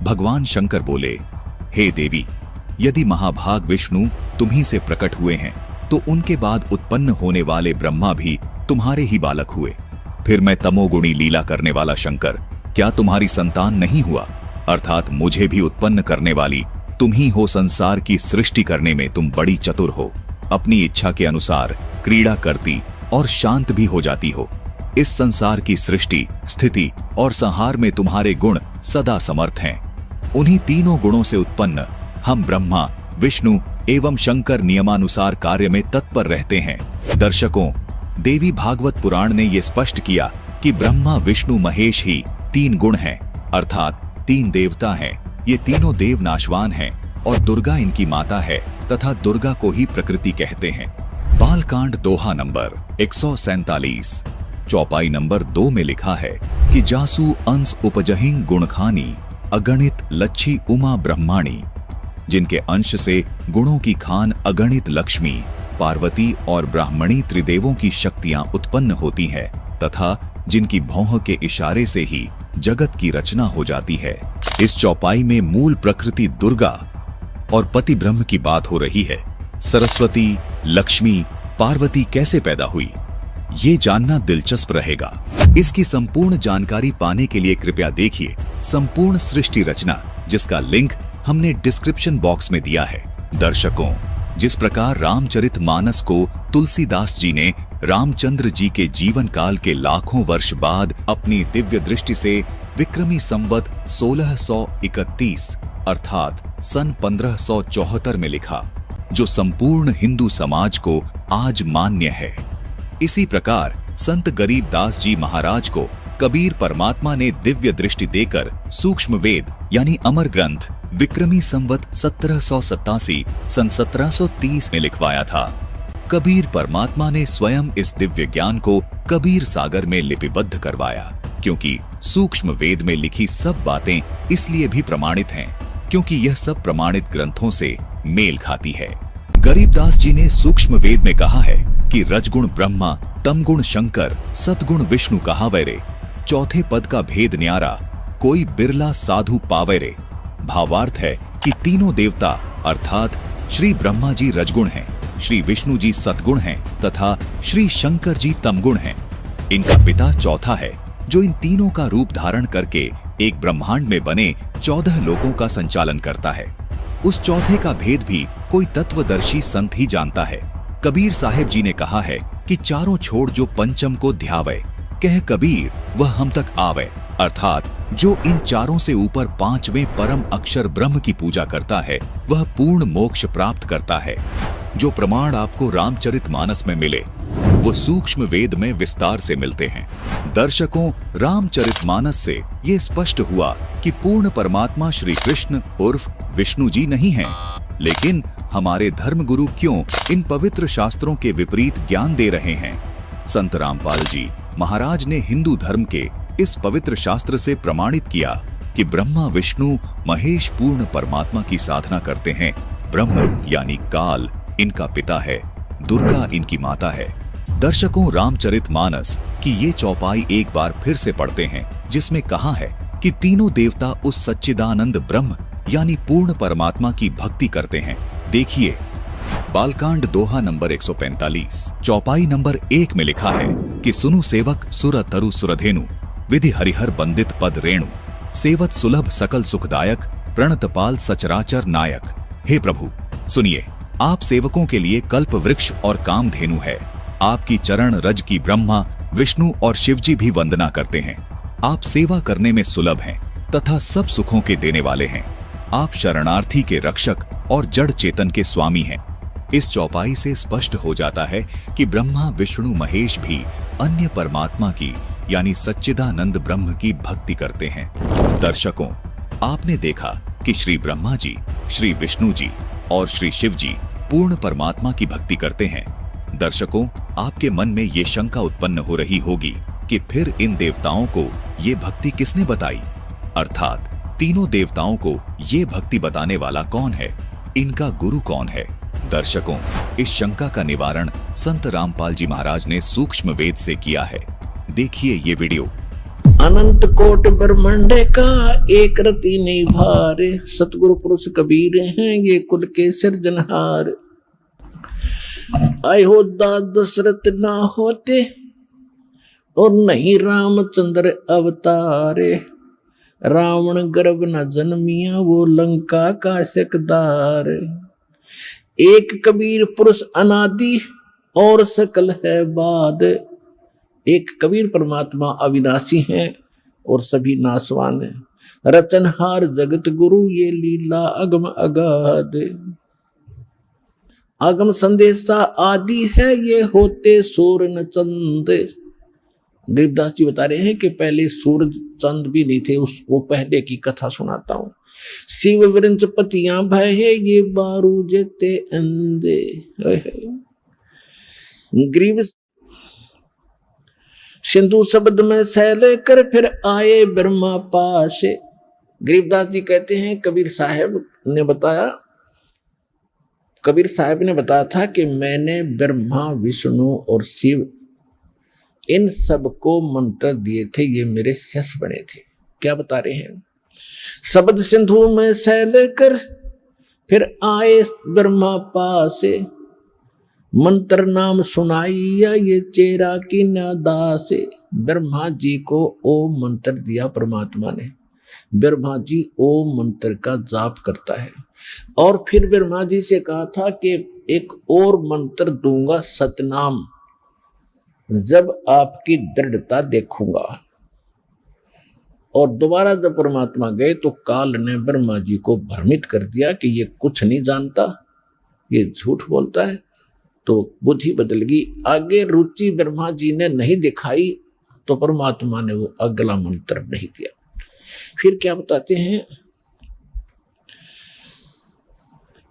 E: भगवान शंकर बोले, हे देवी, यदि महाभाग विष्णु तुम्ही से प्रकट हुए हैं तो उनके बाद उत्पन्न होने वाले ब्रह्मा भी तुम्हारे ही बालक हुए। फिर मैं तमोगुणी लीला करने वाला शंकर क्या तुम्हारी संतान नहीं हुआ? अर्थात मुझे भी उत्पन्न करने वाली तुम ही हो। संसार की सृष्टि करने में तुम बड़ी चतुर हो। अपनी इच्छा के अनुसार क्रीड़ा करती और शांत भी हो जाती हो। इस संसार की सृष्टि, स्थिति और संहार में तुम्हारे गुण सदा समर्थ हैं। उन्हीं तीनों गुणों से उत्पन्न हम ब्रह्मा, विष्णु एवं शंकर नियमानुसार कार्य में तत्पर रहते हैं। दर्शकों, देवी भागवत पुराण ने यह स्पष्ट किया कि ब्रह्मा, विष्णु, महेश ही तीन गुण हैं, अर्थात तीन देवता हैं। ये तीनों देव नाशवान हैं और दुर्गा इनकी माता है तथा दुर्गा को ही प्रकृति कहते हैं। बालकांड दोहा नंबर 147 चौपाई नंबर 2 में लिखा है कि जासु अंश उपजहिं गुणखानी अगणित लच्छी उमा ब्रह्माणी, जिनके अंश से गुणों की खान अगणित लक्ष्मी, पार्वती और ब्राह्मणी त्रिदेवों की शक्तियां उत्पन्न होती हैं तथा जिनकी भौह के इशारे से ही जगत की रचना हो जाती है। इस चौपाई में मूल प्रकृति दुर्गा और पति ब्रह्म की बात हो रही है। सरस्वती, लक्ष्मी, पार्वती कैसे पैदा हुई, ये जानना दिलचस्प रहेगा। इसकी संपूर्ण जानकारी पाने के लिए कृपया देखिए संपूर्ण सृष्टि रचना, जिसका लिंक हमने डिस्क्रिप्शन बॉक्स में दिया है। दर्शकों, जिस प्रकार रामचरितमानस को तुलसीदास जी ने रामचंद्र जी के जीवन काल के लाखों वर्ष बाद अपनी दिव्य दृष्टि से विक्रमी संवत 1631 अर्थात सन 1574 में लिखा, जो संपूर्ण हिंदू समाज को आज मान्य है। इसी प्रकार संत गरीबदास जी महाराज को कबीर परमात्मा ने दिव्य दृष्टि देकर सूक्ष्म वेद यानी अमर ग्रंथ विक्रमी संवत 1787 सन 1730 में लिखवाया था। कबीर परमात्मा ने स्वयं इस दिव्य ज्ञान को कबीर सागर में लिपिबद्ध करवाया, क्योंकि सूक्ष्म वेद में लिखी सब बातें इसलिए भी प्रमाणित हैं क्योंकि यह सब प्रमाणित ग्रंथों से मेल खाती है। गरीबदास जी ने सूक्ष्म वेद में कहा है कि रजगुण ब्रह्मा, तमगुण शंकर, सतगुण विष्णु कहावे रे, चौथे पद का भेद न्यारा, कोई बिरला साधु पावे रे। भावार्थ है कि तीनों देवता अर्थात श्री ब्रह्मा जी रजगुण हैं, श्री विष्णु जी सतगुण हैं तथा श्री शंकर जी तमगुण हैं। इनका पिता चौथा है, जो इन तीनों का रूप धारण करके एक ब्रह्मांड में बने 14 लोकों का संचालन करता है। उस चौथे का भेद भी कोई तत्वदर्शी संत ही जानता है। कबीर साहिब जी ने कहा है कि चारों छोड़ जो पंचम को ध्यावे, कह कबीर वह हम तक आवे, अर्थात जो इन चारों से ऊपर पांचवें परम अक्षर ब्रह्म की पूजा करता है वह पूर्ण मोक्ष प्राप्त करता है। जो प्रमाण आपको रामचरितमानस में मिले वो सूक्ष्म वेद में विस्तार से मिलते हैं। दर्शकों, रामचरितमानस से ये स्पष्ट हुआ कि पूर्ण परमात्मा श्री कृष्ण उर्फ विष्णु जी नहीं हैं, लेकिन हमारे धर्मगुरु क्यों इन पवित्र शास्त्रों के विपरीत ज्ञान दे रहे हैं। संत रामपाल जी महाराज ने हिंदू धर्म के इस पवित्र शास्त्र से प्रमाणित किया कि ब्रह्मा, विष्णु, महेश पूर्ण परमात्मा की साधना करते हैं। ब्रह्म यानी काल इनका पिता है, दुर्गा इनकी माता है। दर्शकों, रामचरितमानस की ये चौपाई एक बार फिर से पढ़ते हैं, जिसमें कहा है कि तीनों देवता उस सच्चिदानंद ब्रह्म यानी पूर्ण परमात्मा की भक्ति करते हैं। देखिए, बालकांड दोहा नंबर 145 चौपाई नंबर 1 में लिखा है कि सुनु सेवक सुर तरु सुरधेनु, विधि हरिहर बंदित पद रेणु, सेवत सुलभ सकल सुखदायक, प्रणतपाल सचराचर नायक। हे प्रभु, सुनिए, आप सेवकों के लिए कल्प वृक्ष और कामधेनु है। आपकी चरण रज की ब्रह्मा, विष्णु और शिवजी भी वंदना करते हैं। आप सेवा करने में सुलभ हैं तथा सब सुखों के देने वाले हैं। आप शरणार्थी के रक्षक और जड़ चेतन के स्वामी हैं। इस चौपाई से स्पष्ट हो जाता है कि ब्रह्मा, विष्णु, महेश भी अन्य परमात्मा की यानी सच्चिदानंद ब्रह्म की भक्ति करते हैं। दर्शकों, आपने देखा कि श्री ब्रह्मा जी, श्री विष्णु जी और श्री शिव जी पूर्ण परमात्मा की भक्ति करते हैं। दर्शकों, आपके मन में ये शंका उत्पन्न हो रही होगी कि फिर इन देवताओं को ये भक्ति किसने बताई, अर्थात तीनों देवताओं को ये भक्ति बताने वाला कौन है। इनका गुरु कौन है? दर्शकों, इस शंका का निवारण संत रामपाल जी महाराज ने सूक्ष्म वेद से किया है। देखिए ये वीडियो।
I: अनंत कोट ब्रह्मांड का एक रति नहीं भार, सतगुरु पुरुष कबीर हैं ये कुल के सिरजनहार। अयोध्या दशरथ ना होते और नहीं रामचंद्र अवतारे, रावण गर्भ न जन्मिया वो लंका का सकदार। एक कबीर पुरुष अनादि और सकल है बाद, एक कबीर परमात्मा अविनाशी हैं और सभी नाशवान हैं। रचनहार जगत गुरु ये लीला अगम अगाध, आगम संदेशा आदि है ये होते सूर्य न चंद। गरीबदास जी बता रहे हैं कि पहले सूरज चंद भी नहीं थे, वो पहले की कथा सुनाता हूं। शिव वृंच पतियां भय ये बारू जेते अंधे। गरीब सिंधु शब्द में सैले कर फिर आए ब्रह्मा पास। गरीबदास जी कहते हैं कबीर साहब ने बताया था कि मैंने ब्रह्मा विष्णु और शिव इन सब को मंत्र दिए थे, ये मेरे शिष्य बने थे। क्या बता रहे हैं? शब्द सिंधु में सैल कर फिर आए ब्रह्मा पास, मंत्र नाम सुनाइया ये चेरा की नादास। ब्रह्मा जी को ओम मंत्र दिया परमात्मा ने। ब्रह्मा जी ओम मंत्र का जाप करता है और फिर ब्रह्मा जी से कहा था कि एक और मंत्र दूंगा सतनाम, जब आपकी दृढ़ता देखूंगा। और दोबारा जब परमात्मा गए तो काल ने ब्रह्मा जी को भ्रमित कर दिया कि ये कुछ नहीं जानता, ये झूठ बोलता है। तो बुद्धि बदल गई। आगे रुचि ब्रह्मा जी ने नहीं दिखाई तो परमात्मा ने वो अगला मंत्र नहीं दिया। फिर क्या बताते हैं?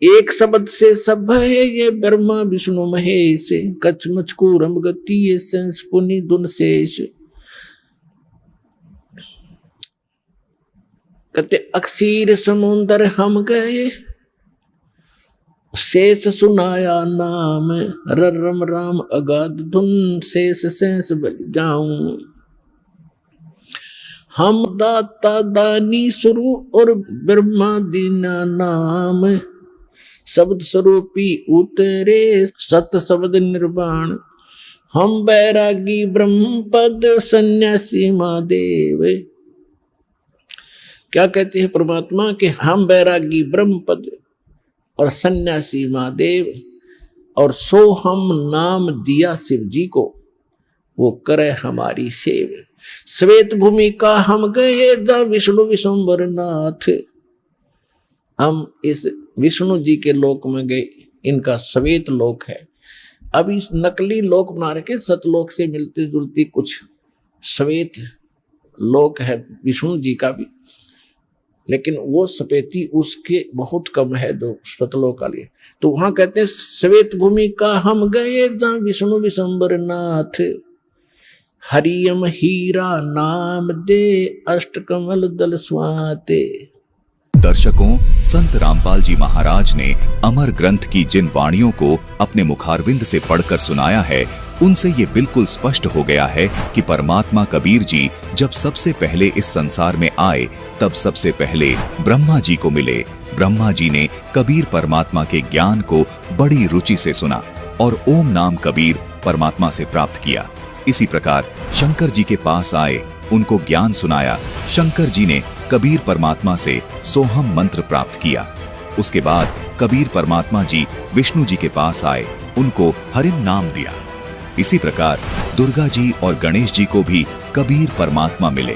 I: एक शब्द से सब है ये ब्रह्मा विष्णु महेश, कच्छ मचकूरम गति ये सेंस पुनि दुन शेष। कहते अक्षीर समुंदर हम गए, शेष सुनाया नाम, रम राम अगाध धुन शेष सेंस बल जाऊं। हम दाता दानी शुरू और ब्रह्मा दीना नाम, शब्द स्वरूपी उतरे सत शब्द निर्वाण। हम बैरागी ब्रह्म पद सन्यासी महादेव। क्या कहते हैं परमात्मा कि हम बैरागी ब्रह्म पद और सन्यासी महादेव, और सो हम नाम दिया शिव जी को, वो करे हमारी सेव। श्वेत भूमि का हम गए द विष्णु विश्वम्बर नाथ। हम इस विष्णु जी के लोक में गए, इनका श्वेत लोक है। अभी नकली लोक बना रखे, सतलोक से मिलती जुलती कुछ श्वेत लोक है विष्णु जी का भी, लेकिन वो सपेती उसके बहुत कम है जो सतलोक का लिए। तो वहां कहते हैं श्वेत भूमि का हम गए जहां विष्णु विश्वम्बर नाथ, हरियम हीरा नाम दे अष्टकमल दल स्वाते।
E: दर्शकों, संत रामपाल जी महाराज ने अमर ग्रंथ की जिन वाणियों को अपने मुखारविंद से पढ़कर सुनाया है, उनसे ये बिल्कुल स्पष्ट हो गया है कि परमात्मा कबीर जी जब सबसे पहले इस संसार में आए तब सबसे पहले ब्रह्मा जी को मिले। ब्रह्मा जी ने कबीर परमात्मा के ज्ञान को बड़ी रुचि से सुना और ओम नाम कबीर परमात्मा से प्राप्त किया। इसी प्रकार शंकर जी के पास आए, उनको ज्ञान सुनाया। शंकर जी ने कबीर परमात्मा से सोहम मंत्र प्राप्त किया। उसके बाद कबीर परमात्मा जी विष्णु जी के पास आए, उनको हरिम नाम दिया। इसी प्रकार दुर्गा जी और गणेश जी को भी कबीर परमात्मा मिले।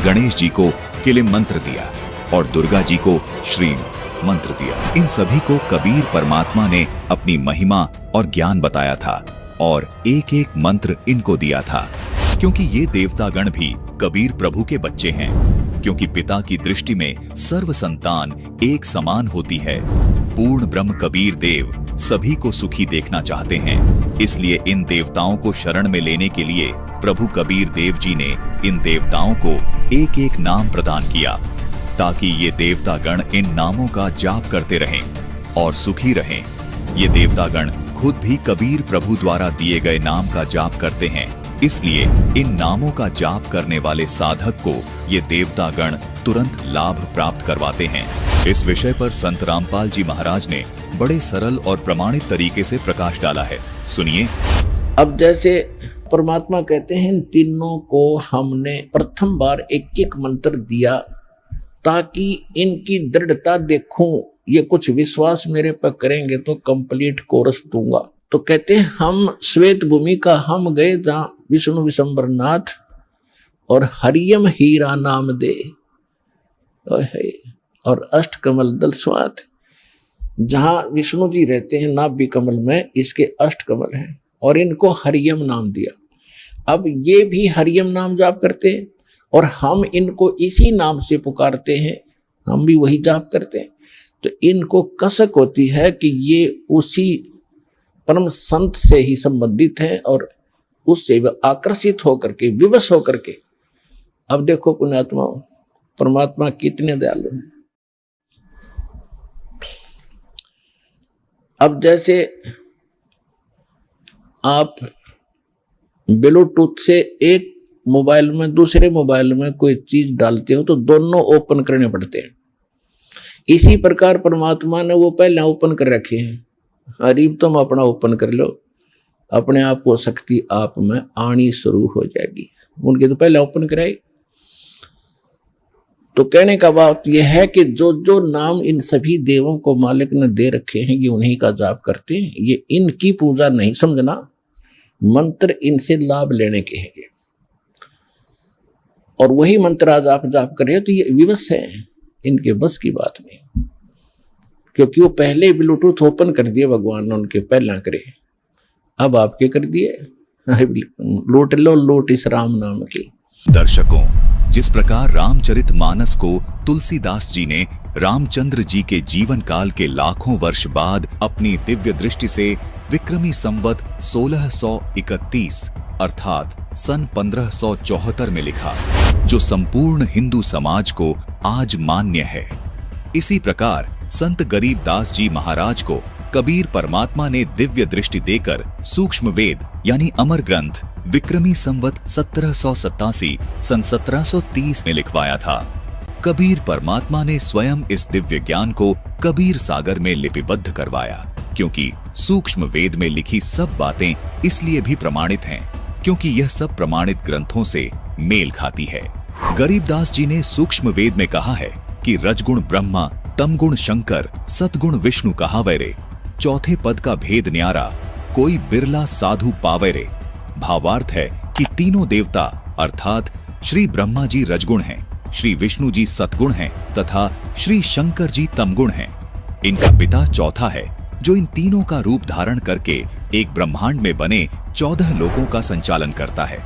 E: गणेश जी को किलिम मंत्र दिया और दुर्गा जी को श्रीम मंत्र दिया। इन सभी को कबीर परमात्मा ने अपनी महिमा और ज्ञान बताया था और एक एक मंत्र इनको दिया था, क्योंकि ये देवतागण भी कबीर प्रभु के बच्चे हैं। क्योंकि पिता की दृष्टि में सर्व संतान एक समान होती है। पूर्ण ब्रह्म कबीर देव सभी को सुखी देखना चाहते हैं, इसलिए इन देवताओं को शरण में लेने के लिए प्रभु कबीर देव जी ने इन देवताओं को एक एक नाम प्रदान किया, ताकि ये देवतागण इन नामों का जाप करते रहें। और सुखी रहें। ये देवतागण खुद भी कबीर प्रभु द्वारा दिए गए नाम का जाप करते हैं, इसलिए इन नामों का जाप करने वाले साधक को ये देवतागण तुरंत लाभ प्राप्त करवाते हैं। इस विषय पर संत रामपाल जी महाराज ने बड़े सरल और प्रमाणित तरीके से प्रकाश डाला है, सुनिए।
I: अब जैसे परमात्मा कहते हैं, इन तीनों को हमने प्रथम बार एक एक मंत्र दिया ताकि इनकी दृढ़ता देखूं, ये कुछ विश्वास मेरे पर करेंगे तो कंप्लीट कोर्स दूंगा। तो कहते हैं हम श्वेत भूमि का हम गए जहां विष्णु विशंबर नाथ और हरियम हीरा नाम दे और अष्ट कमल दल स्वाथ, जहां विष्णु जी रहते हैं नाभि कमल में, इसके अष्ट कमल हैं और इनको हरियम नाम दिया। अब ये भी हरियम नाम जाप करते हैं और हम इनको इसी नाम से पुकारते हैं, हम भी वही जाप करते हैं। तो इनको कसक होती है कि ये उसी परम संत से ही संबंधित हैं और उससे आकर्षित होकर के, विवश होकर के, अब देखो पुण्यात्मा परमात्मा कितने दयालु हैं। अब जैसे आप ब्लूटूथ से एक मोबाइल में दूसरे मोबाइल में कोई चीज डालते हो तो दोनों ओपन करने पड़ते हैं, इसी प्रकार परमात्मा ने वो पहले ओपन कर रखे हैं। अरीब तुम अपना ओपन कर लो, अपने आप को शक्ति आप में आनी शुरू हो जाएगी। उनके तो पहले ओपन कराई। तो कहने का बात यह है कि जो जो नाम इन सभी देवों को मालिक ने दे रखे हैं, ये उन्हीं का जाप करते हैं। ये इनकी पूजा नहीं समझना, मंत्र इनसे लाभ लेने के हैं ये। और वही मंत्र आज आप जाप कर रहे हो तो ये विवश है, इनके बस की बात नहीं, क्योंकि वो पहले ब्लूटूथ ओपन कर दिए भगवान ने, उनके पहला करे, अब आपके कर दिए। लूट लो लूट इस राम नाम की।
E: दर्शकों, जिस प्रकार रामचरितमानस को तुलसीदास जी ने रामचंद्र जी के जीवन काल के लाखों वर्ष बाद अपनी दिव्य दृष्टि से विक्रमी संवत 1631 अर्थात सन 1574 में लिखा, जो संपूर्ण हिंदू समाज को आज मान्य है, इसी प्रकार संत गरीबदास जी महाराज को कबीर परमात्मा ने दिव्य दृष्टि देकर सूक्ष्म वेद यानी अमर ग्रंथ विक्रमी संवत 1787 सन 1730 में लिखवाया था। कबीर परमात्मा ने स्वयं इस दिव्य ज्ञान को कबीर सागर में लिपिबद्ध करवाया, क्योंकि सूक्ष्म वेद में लिखी सब बातें इसलिए भी प्रमाणित हैं क्योंकि यह सब प्रमाणित ग्रंथों से मेल खाती है। गरीबदास जी ने सूक्ष्म वेद में कहा है कि रजगुण ब्रह्मा, तमगुण शंकर, सतगुण विष्णु कहावे रे, चौथे पद का भेद न्यारा, कोई बिरला साधु पावे रे। भावार्थ है कि तीनों देवता अर्थात श्री ब्रह्मा जी रजगुण हैं, श्री विष्णु जी सतगुण हैं तथा श्री शंकर जी तमगुण हैं। इनका पिता चौथा है जो इन तीनों का रूप धारण करके एक ब्रह्मांड में बने 14 लोकों का संचालन करता है।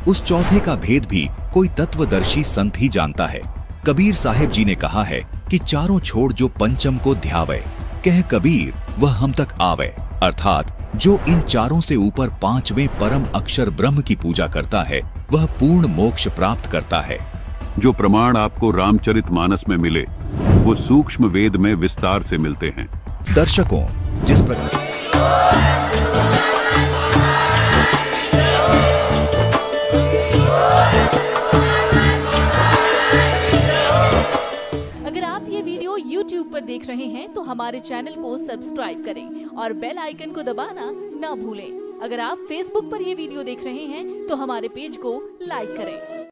E: उस चौथे का भेद भी कोई तत्वदर्शी संत ही जानता है। कबीर साहिब जी ने कहा है कि चारों छोड़ जो पंचम को ध्यावे, कह कबीर वह हम तक आवे, अर्थात जो इन चारों से ऊपर पांचवें परम अक्षर ब्रह्म की पूजा करता है वह पूर्ण मोक्ष प्राप्त करता है।
J: जो प्रमाण आपको रामचरितमानस में मिले वो सूक्ष्म वेद में विस्तार से मिलते हैं।
E: दर्शकों, जिस प्रकार
M: YouTube पर देख रहे हैं तो हमारे चैनल को सब्सक्राइब करें और बेल आइकन को दबाना ना भूलें। अगर आप Facebook पर ये वीडियो देख रहे हैं तो हमारे पेज को लाइक करें।